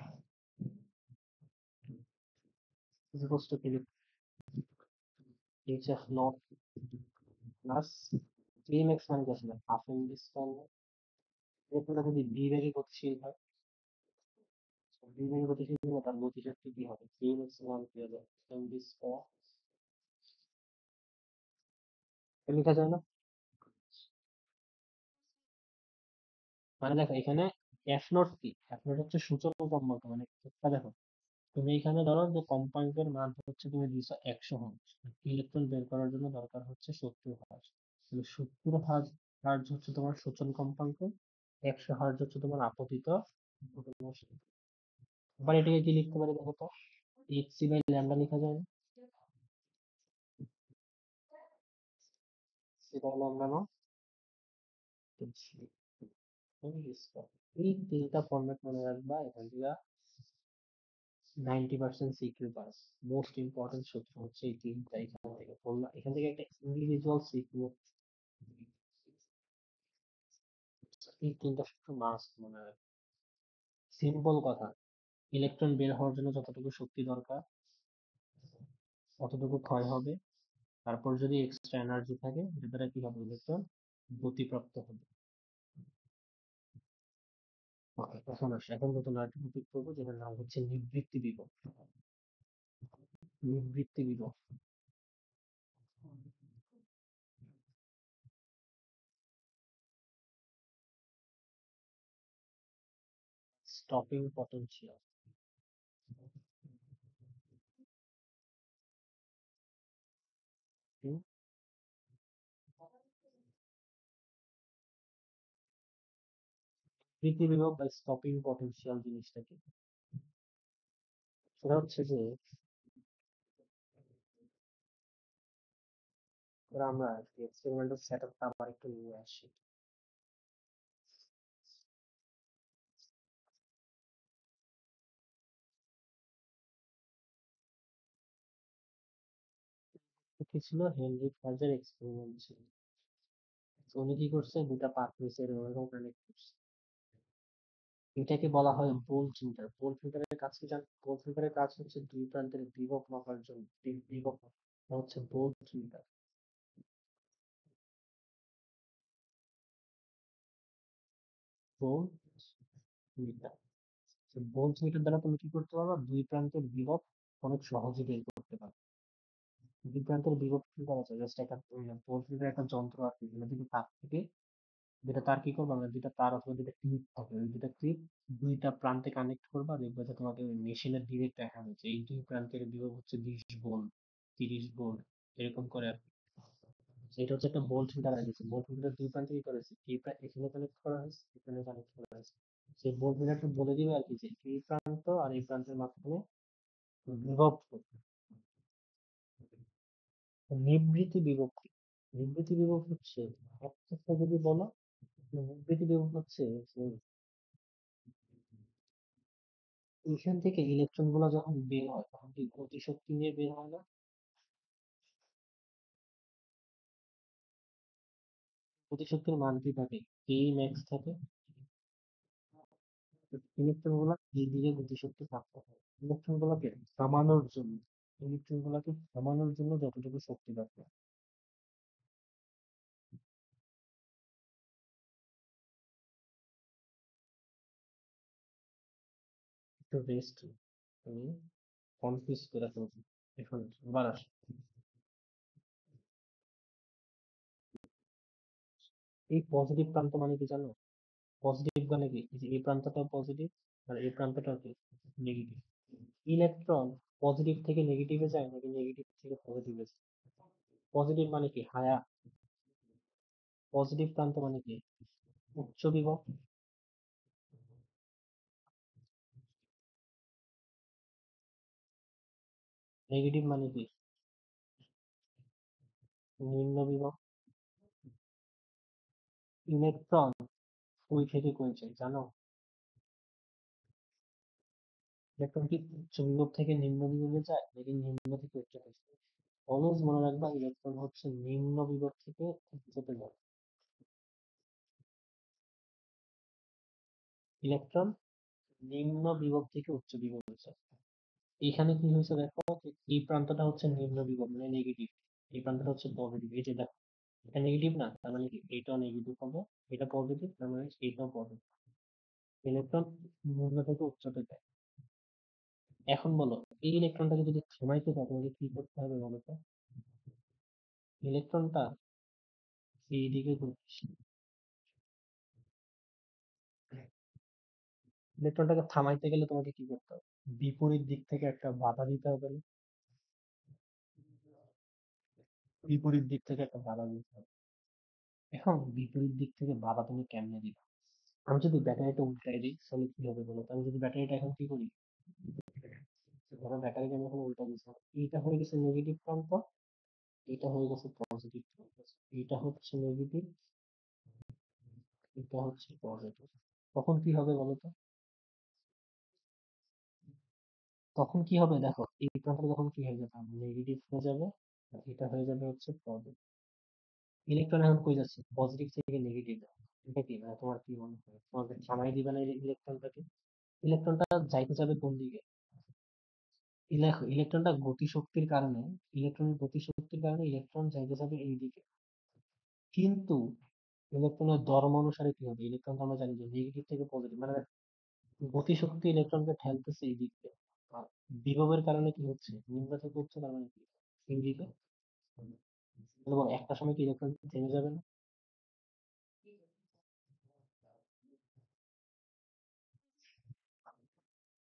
is equals to কি, H F naught plus K X মানে কি আসলে হাফ এম ডি স্কয়ার। এরপরে যদি বি ভেগে গতিশীল হয়, বি ভেগে গতিশীল হলে তার গতিশক্তি কি হবে? কে এক্স মান কি হবে? M D square. লেখা যায় না? মানে দেখো এখানে এফ নট কি, এফ নট হচ্ছে সূচক কম্পাঙ্ক, মানে একটা দেখো, তুমি এখানে ধরো যে কম্পাঙ্কের মান হচ্ছে তুমি দিছো 100 হার্জ, ইলেকট্রন বের করার জন্য দরকার হচ্ছে 70 হার্জ। তাহলে 70 হার্জ, হার্জ হচ্ছে তোমার সূচন কম্পাঙ্ক, 100 হার্জ হচ্ছে তোমার আপতিত ঘটনার সময়। আবার এটাকে কি লিখতে পারি দেখো তো, এইচ সি বাই ল্যামডা লেখা যায় না? সেটা হলো আমরা না, এই তিনটা ফরম্যাট মনে রাখবা, এখান থেকে 90% সিকিউ পাস। মোস্ট ইম্পর্টেন্ট সূত্র হচ্ছে এই তিনটা, এখান থেকে বললা, এখান থেকে একটা ইন্ডিভিজুয়াল সিকিউ, এই তিনটা সূত্র মাস্ট মনে রাখবে। সিম্পল কথা, ইলেকট্রন বের হওয়ার জন্য যতটুকু শক্তি দরকার ততটুকু ক্ষয় হবে, তারপর যদি এক্সট্রা এনার্জি থাকে যেটা দ্বারা কি হবে, ইলেকট্রন গতিপ্রাপ্ত হবে। ওকে, এখন আসে, এখন নতুন আরেকটা টপিক করবো যেটার নাম হচ্ছে নিবৃত্তি বিভব। নিবৃত্তি বিভব, স্টপিং পটেনশিয়াল। নিবৃত্তি বিভব বা স্টপিং পটেনশিয়াল জিনিসটা কি? সেটা হচ্ছে যে ধরো আমরা এক্সপেরিমেন্টাল সেটআপটা আবার একটু নিয়ে আসি। কি ছিল, হেনরি ফার্জের এক্সপেরিমেন্ট ছিল। তো উনি কি করছে, দুটা পাত নিচে এরকম কানেক্ট করছে। এটাকে বলা হয় ভোল্টমিটার। ভোল্টমিটারের কাজ কি জান? ভোল্টমিটারের কাজ হচ্ছে দুই প্রান্তের বিভব মাপার জন্য, বিভব মাপা হচ্ছে ভোল্টমিটার। ভোল্টমিটার, ভোল্টমিটার দ্বারা তুমি কি করতে পারবা, দুই প্রান্তের বিভব অনেক সহজে বের করতে পারবে। দুই প্রান্তের বিভব কি করা যায়, জাস্ট একটা ভোল্টমিটার একটা যন্ত্র আর কি, এখানে থেকে তার থেকে, যেটা তার কি করবো আমরা, দুইটা তার অথবা দুইটা ক্লিপ থাকে, ওই দুইটা ক্লিপ দুইটা প্রান্তে কানেক্ট করবা, দেখবে যে তোমাকে ওই মেশিনের ডিরেক্ট দেখা যাচ্ছে এই দুই প্রান্তের বিভব হচ্ছে 20 ভোল্ট, 30 ভোল্ট, এরকম করে আর কি। এটা হচ্ছে একটা ভোল্ট মিটার লাগিয়েছে, ভোল্ট মিটার দুই প্রান্তে কি করেছে, এখানে কানেক্ট করা হয়েছে, এখানে কানেক্ট করা হয়েছে। সেই ভোল্ট মিটারটা বলে দিবে আর কি যে এই প্রান্ত আর এই প্রান্তের মাঝখানে বিভব কত। নিবৃত্তি বিভব কি? নিবৃত্তি বিভব হচ্ছে, এক কথা যদি বলো, নিবৃত্তি বিভব হচ্ছে যে এখান থেকে ইলেকট্রন গুলো যখন বের হয় তখন কি গতিশক্তি নিয়ে বের হয় না? গতিশক্তির মান কি থাকে, এই ম্যাক্স থাকে, ইলেকট্রন গুলা এইদিকে গতিশক্তি প্রাপ্ত হয় ইলেকট্রন গুলাকে থামানোর জন্য, ইলেকট্রন গুলাকে থামানোর জন্য যতটুকু শক্তি দরকার। একটু রেস্ট, তুমি কনফিউজ করে ফেলছো। এখন আবার আসো। এই পজিটিভ প্রান্ত মানে কি জানো? পজিটিভ মানে কি, এই যে এই প্রান্তটা পজিটিভ আর এই প্রান্তটা কি নেগেটিভ। ইলেকট্রন পজিটিভ থেকে নেগেটিভে যায় নাকি নেগেটিভ থেকে পজিটিভে যায়? পজিটিভ মানে কি হায়া, পজিটিভ প্রান্ত মানে কি উচ্চ বিভব, নেগেটিভ মানে কি নিম্ন বিভব। ইলেকট্রন কই থেকে কই যায় জানো? ইলেকট্রন কি উচ্চ বিভব থেকে নিম্ন বিভবে যায় নাকি নিম্ন থেকে উচ্চতে যায়? অলওয়েজ মনে রাখবা ইলেকট্রন হচ্ছে নিম্ন বিভব থেকে উচ্চতে যায়। ইলেকট্রন নিম্ন বিভব থেকে উচ্চ বিভবে যায়। এখানে কি হয়েছে দেখো, যে এই প্রান্তটা হচ্ছে নিম্ন বিভব মানে নেগেটিভ, এই প্রান্তটা হচ্ছে পজিটিভ। এই যে দেখো, এটা নেগেটিভ না, তার মানে কি এটাও নেগেটিভ হবে, এটা পজিটিভ তার মানে এটাও পজিটিভ। ইলেকট্রন নিম্ন থেকে উচ্চতে যায়। এখন বলো, এই ইলেকট্রনটাকে যদি থামাইতে চাও তোমাকে কি করতে হবে বলো তো? ইলেকট্রনটা এইদিকে ঘুরছে, ইলেকট্রনটাকে থামাইতে গেলে তোমাকে কি করতে হবে? বিপরীত দিক থেকে একটা বাধা দিতে হবে না? বিপরীত দিক থেকে একটা বাধা দিতে হবে। এখন বিপরীত দিক থেকে বাধা তুমি কেমনে দিবে? আমি যদি ব্যাটারিটা উল্টাই দিই তাহলে কি হবে বলো তো? আমি যদি ব্যাটারিটা এখন কি করি, ধরো ব্যাটারিটা আমি এখন উল্টা দিচ্ছি, এইটা হয়ে গেছে নেগেটিভ প্রান্ত, এটা হয়ে গেছে পজিটিভ প্রান্ত, এটা হচ্ছে নেগেটিভ, এটা হচ্ছে পজিটিভ। তখন কি হবে বলো তো? তখন কি হবে দেখো, এই প্রান্তটা তখন কি হয়ে যাবে, নেগেটিভ হয়ে যাবে, আর এটা হয়ে যাবে হচ্ছে পজিটিভ। ইলেকট্রন এখন কই যাচ্ছে, পজিটিভ থেকে নেগেটিভ। এটা কি মানে তোমার কি মনে হয়, তোমাকে থামাই দিবে না ইলেকট্রনটাকে? ইলেকট্রনটা যাইতে যাবে কোন দিকে? ইলেকট্রনটা গতিশক্তির কারণে, ইলেকট্রনের গতিশক্তির কারণে ইলেকট্রন যাইতে যাবে এই দিকে। কিন্তু ইলেকট্রনের ধর্ম অনুসারে কি হবে, ইলেকট্রন তো আমরা জানি যে নেগেটিভ থেকে পজিটিভ মানে গতিশক্তি ইলেকট্রনকে ঠেলতেছে এই দিকে। আর বিভবের কারণে কি হচ্ছে, নিম্ন থেকে উচ্চ তার মানে কি এই দিকে। তাহলে বলো, একটা সময় কি ইলেকট্রন থেমে যাবে না?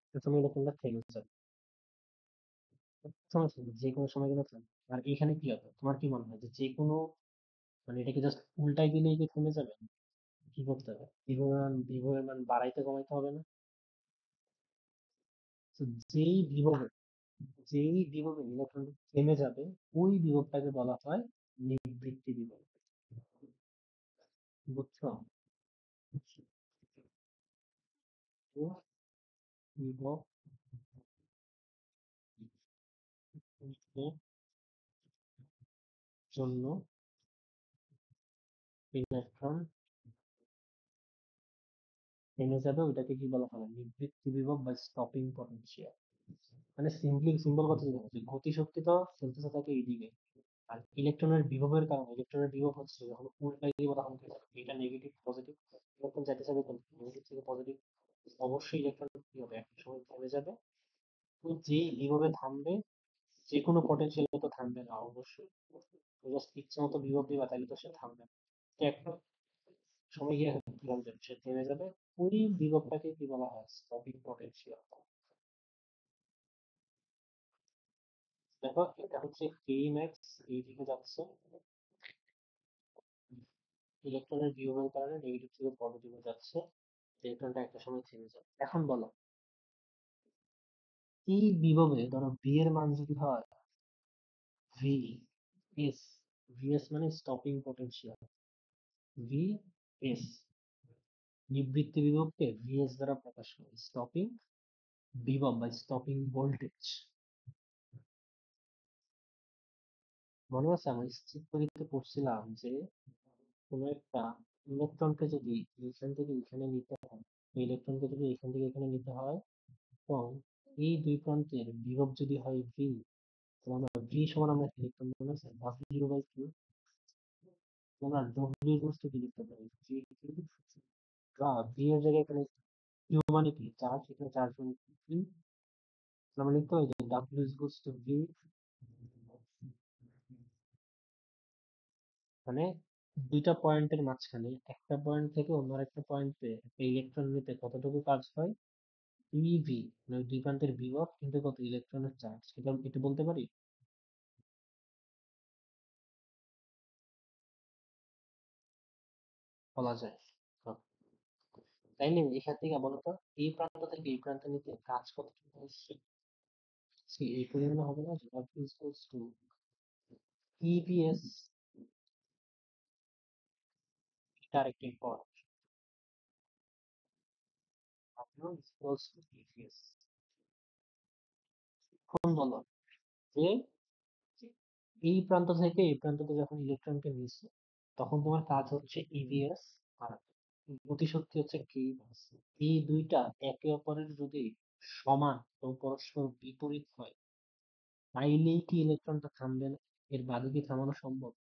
একটা সময় ইলেকট্রনটা থেমে যাবে, সমস্যা নেই, যে কোনো সময় কিন্তু থেমে। আর এখানে কি হবে তোমার কি মনে হয়, যে যে কোনো মানে এটাকে জাস্ট উল্টাই দিলেই কি থেমে যাবে? কি করতে হবে, বিভবের মান বাড়াইতে কমাইতে হবে না? তো যেই বিভবে, যেই বিভবে ইলেকট্রন থেমে যাবে, ওই বিভবটাকে বলা হয় নিবৃত্তি বিভব। বুঝছো? তো বিভব জন্য ইলেকট্রন থেমে যাবে, ওইটাকে কি বলা হয় নিবৃত্তি বিভব বা স্টপিং পটেনশিয়াল। মানে সিম্পল কথা যেটা হচ্ছে, গতি শক্তি তো চলতেছে থাকে এইদিকে, আর ইলেকট্রনের বিভবের কারণে, ইলেকট্রনের বিভব হচ্ছে যখন উল্টাই দিব তখন কি হবে, এটা নেগেটিভ পজিটিভ, ইলেকট্রন যাইতে যাবে নেগেটিভ থেকে পজিটিভ, অবশ্যই ইলেকট্রন কি হবে একটা সময় থেমে যাবে। তো যে বিভবে থামবে, যে কোনো পটেনশিয়াল তো থামবে না অবশ্যই, জাস্ট ইচ্ছা মতো বিভব দিবা তাহলে তো সে থামবে না। তো একটা সময় গিয়ে কি হবে, সে থেমে যাবে। ওই বিভবটাকে কি বলা হয়, স্টপিং পটেনশিয়াল। দেখো এটা হচ্ছে কে ম্যাক্স, এই দিকে যাচ্ছে, ইলেকট্রনের বিভবের কারণে নেগেটিভ থেকে পজিটিভে যাচ্ছে, ইলেকট্রনটা একটা সময় থেমে যাবে। এখন বলো, এই বিভবে ধরো বি এর মান যদি হয় ভি এস, ভি এস মানে স্টপিং পটেনশিয়াল, ভি এস, নিবৃত্তি বিভবকে ভি এস দ্বারা প্রকাশ করে, স্টপিং বিভব বা স্টপিং ভোল্টেজ। মনে আছে আমরা চিত্রটিতে পড়ছিলাম যে কোনো একটা ইলেকট্রনকে যদি এখান থেকে এখানে নিতে হয়, ইলেকট্রনকে যদি এখান থেকে এখানে নিতে হয়, এবং এই দুই প্রান্তের বিভব যদি হয় ভি, তাহলে আমরা ভি সমান আমরা ইলেকট্রন মনে আছে W/2, আমরা ডব্লিউ ইকুয়ালস টু কি লিখতে পারি, জি কিউ, বা ভি এর জায়গায় এখানে কিউ মানে কি চার্জ, এখানে চার্জ মানে কি, আমরা লিখতে পারি যে ডাব্লিউ ইকুয়ালস টু ভি, মানে দুইটা পয়েন্টের মাঝখানে একটা পয়েন্ট থেকে অন্য একটা পয়েন্টে একটা ইলেকট্রন নিতে কতটুকু কাজ হয়, ইভি, মানে দুই প্রান্তের বিভব কিন্তু কত ইলেকট্রনের চার্জ, এটা এটা বলতে পারি, বলা যায়। তো তাইলে এখান থেকে বলতো এই প্রান্ত থেকে এই প্রান্তে নিতে কাজ কতটুকু হচ্ছে, এই পরিমাণে হবে না, যে W ইকুয়ালস টু ইভিএস, এটা আরেকটা important, W equals to EVS. এখন বলো যে এই প্রান্ত থেকে এই প্রান্ততে যখন ইলেকট্রনকে নিচ্ছে, তখন তোমার কাজ হচ্ছে ইভিএস, আর গতিশক্তি হচ্ছে কেইভাস। এই দুইটা একে অপরের যদি সমান এবং পরস্পর বিপরীত হয়, তাইলেই কি ইলেকট্রনটা থামবে না, এর বাদে কি থামানো সম্ভব?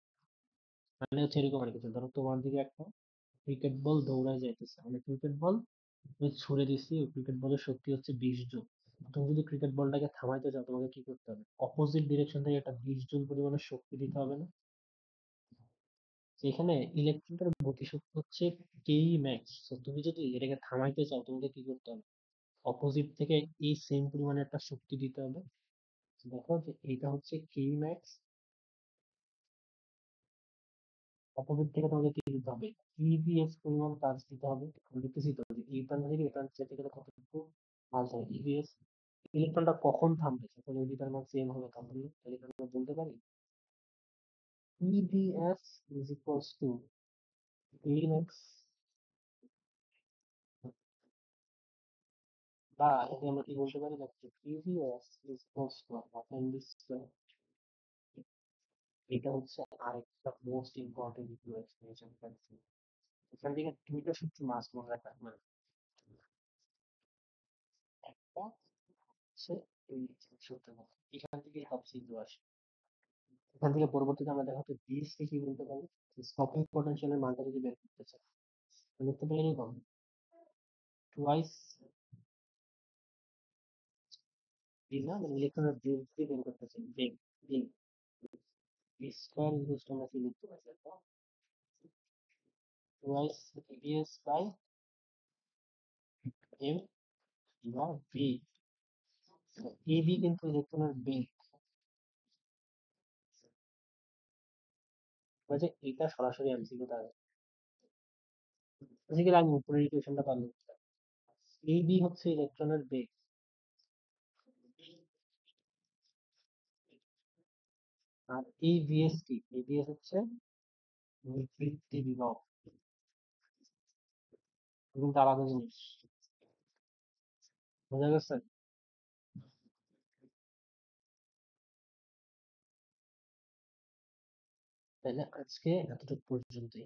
মানে হচ্ছে এরকম আর কিছু, ধরো তোমার দিকে একটা ক্রিকেট বল দৌড়ায় যাইতেছে, আমি ক্রিকেট বল আমি ছুড়ে দিচ্ছি, ওই ক্রিকেট বলের শক্তি হচ্ছে 20 জুল। তুমি যদি ক্রিকেট বলটাকে থামাইতে চাও, তোমাকে কি করতে হবে, অপোজিট ডিরেকশন থেকে একটা 20 জুল পরিমাণের শক্তি দিতে হবে না? এখানে ইলেকট্রনটার গতিশক্তি হচ্ছে কেই ম্যাক্স, তো তুমি যদি এটাকে থামাইতে চাও, তোমাকে কি করতে হবে, অপোজিট থেকে এই সেম পরিমাণে একটা শক্তি দিতে হবে। দেখো যে এইটা হচ্ছে কেই ম্যাক্স, অপোজিট থেকে তোমাকে কি দিতে হবে, ইভিএস পরিমাণ কাজ দিতে হবে। আমি লিখতেছি তো যে এই প্রান্ত থেকে এই প্রান্ত যেতে গেলে কতটুকু কাজ হবে, ইভিএস। ইলেকট্রনটা কখন থামবে, যখন এই দুইটার মান সেম হবে তখন, তাহলে আমরা বলতে পারি EVS is equals two E max, বা এটাকে আমরা কি বলতে পারি, দেখো EVS is equals two appendix, এটা হচ্ছে আরেকটা মোস্ট ইম্পর্টেন্ট ইকুয়েশন। এখান থেকে দুইটা সূত্র মাস্ট মনে রাখা, মানে একটা হচ্ছে এই সূত্র, এখান থেকে সবকিছু আসে। এখান থেকে পরবর্তীতে আমরা দেখা হচ্ছে বিএস কে কি বলতে পারি, স্টপিং পটেনশিয়ালের মানটা যদি বের করতে চাই, লিখতে পারি এরকম টুয়াইস বি, না মানে ইলেকট্রনের বেগ দিয়ে বের করতে চাই, বেগ, বেগ, বি স্কয়ার ইকুয়ালস টু আমরা কি লিখতে পারি, টুয়াইস বিএস বাই এম, বা ভি। এবি কিন্তু ইলেকট্রনের বেগ, যে এটা সরাসরি এমসিকিউ তে আসে, বেসিক্যালি আমি উপরের ইকুয়েশনটা পারলাম। এবি হচ্ছে ইলেকট্রনের বেগ, আর এই ভিএস কি, এই ভিএস হচ্ছে বৃত্তি বিভব, কিন্তু আলাদা জিনিস, বোঝা গেছে? তাহলে আজকে এতটুকু পর্যন্তই।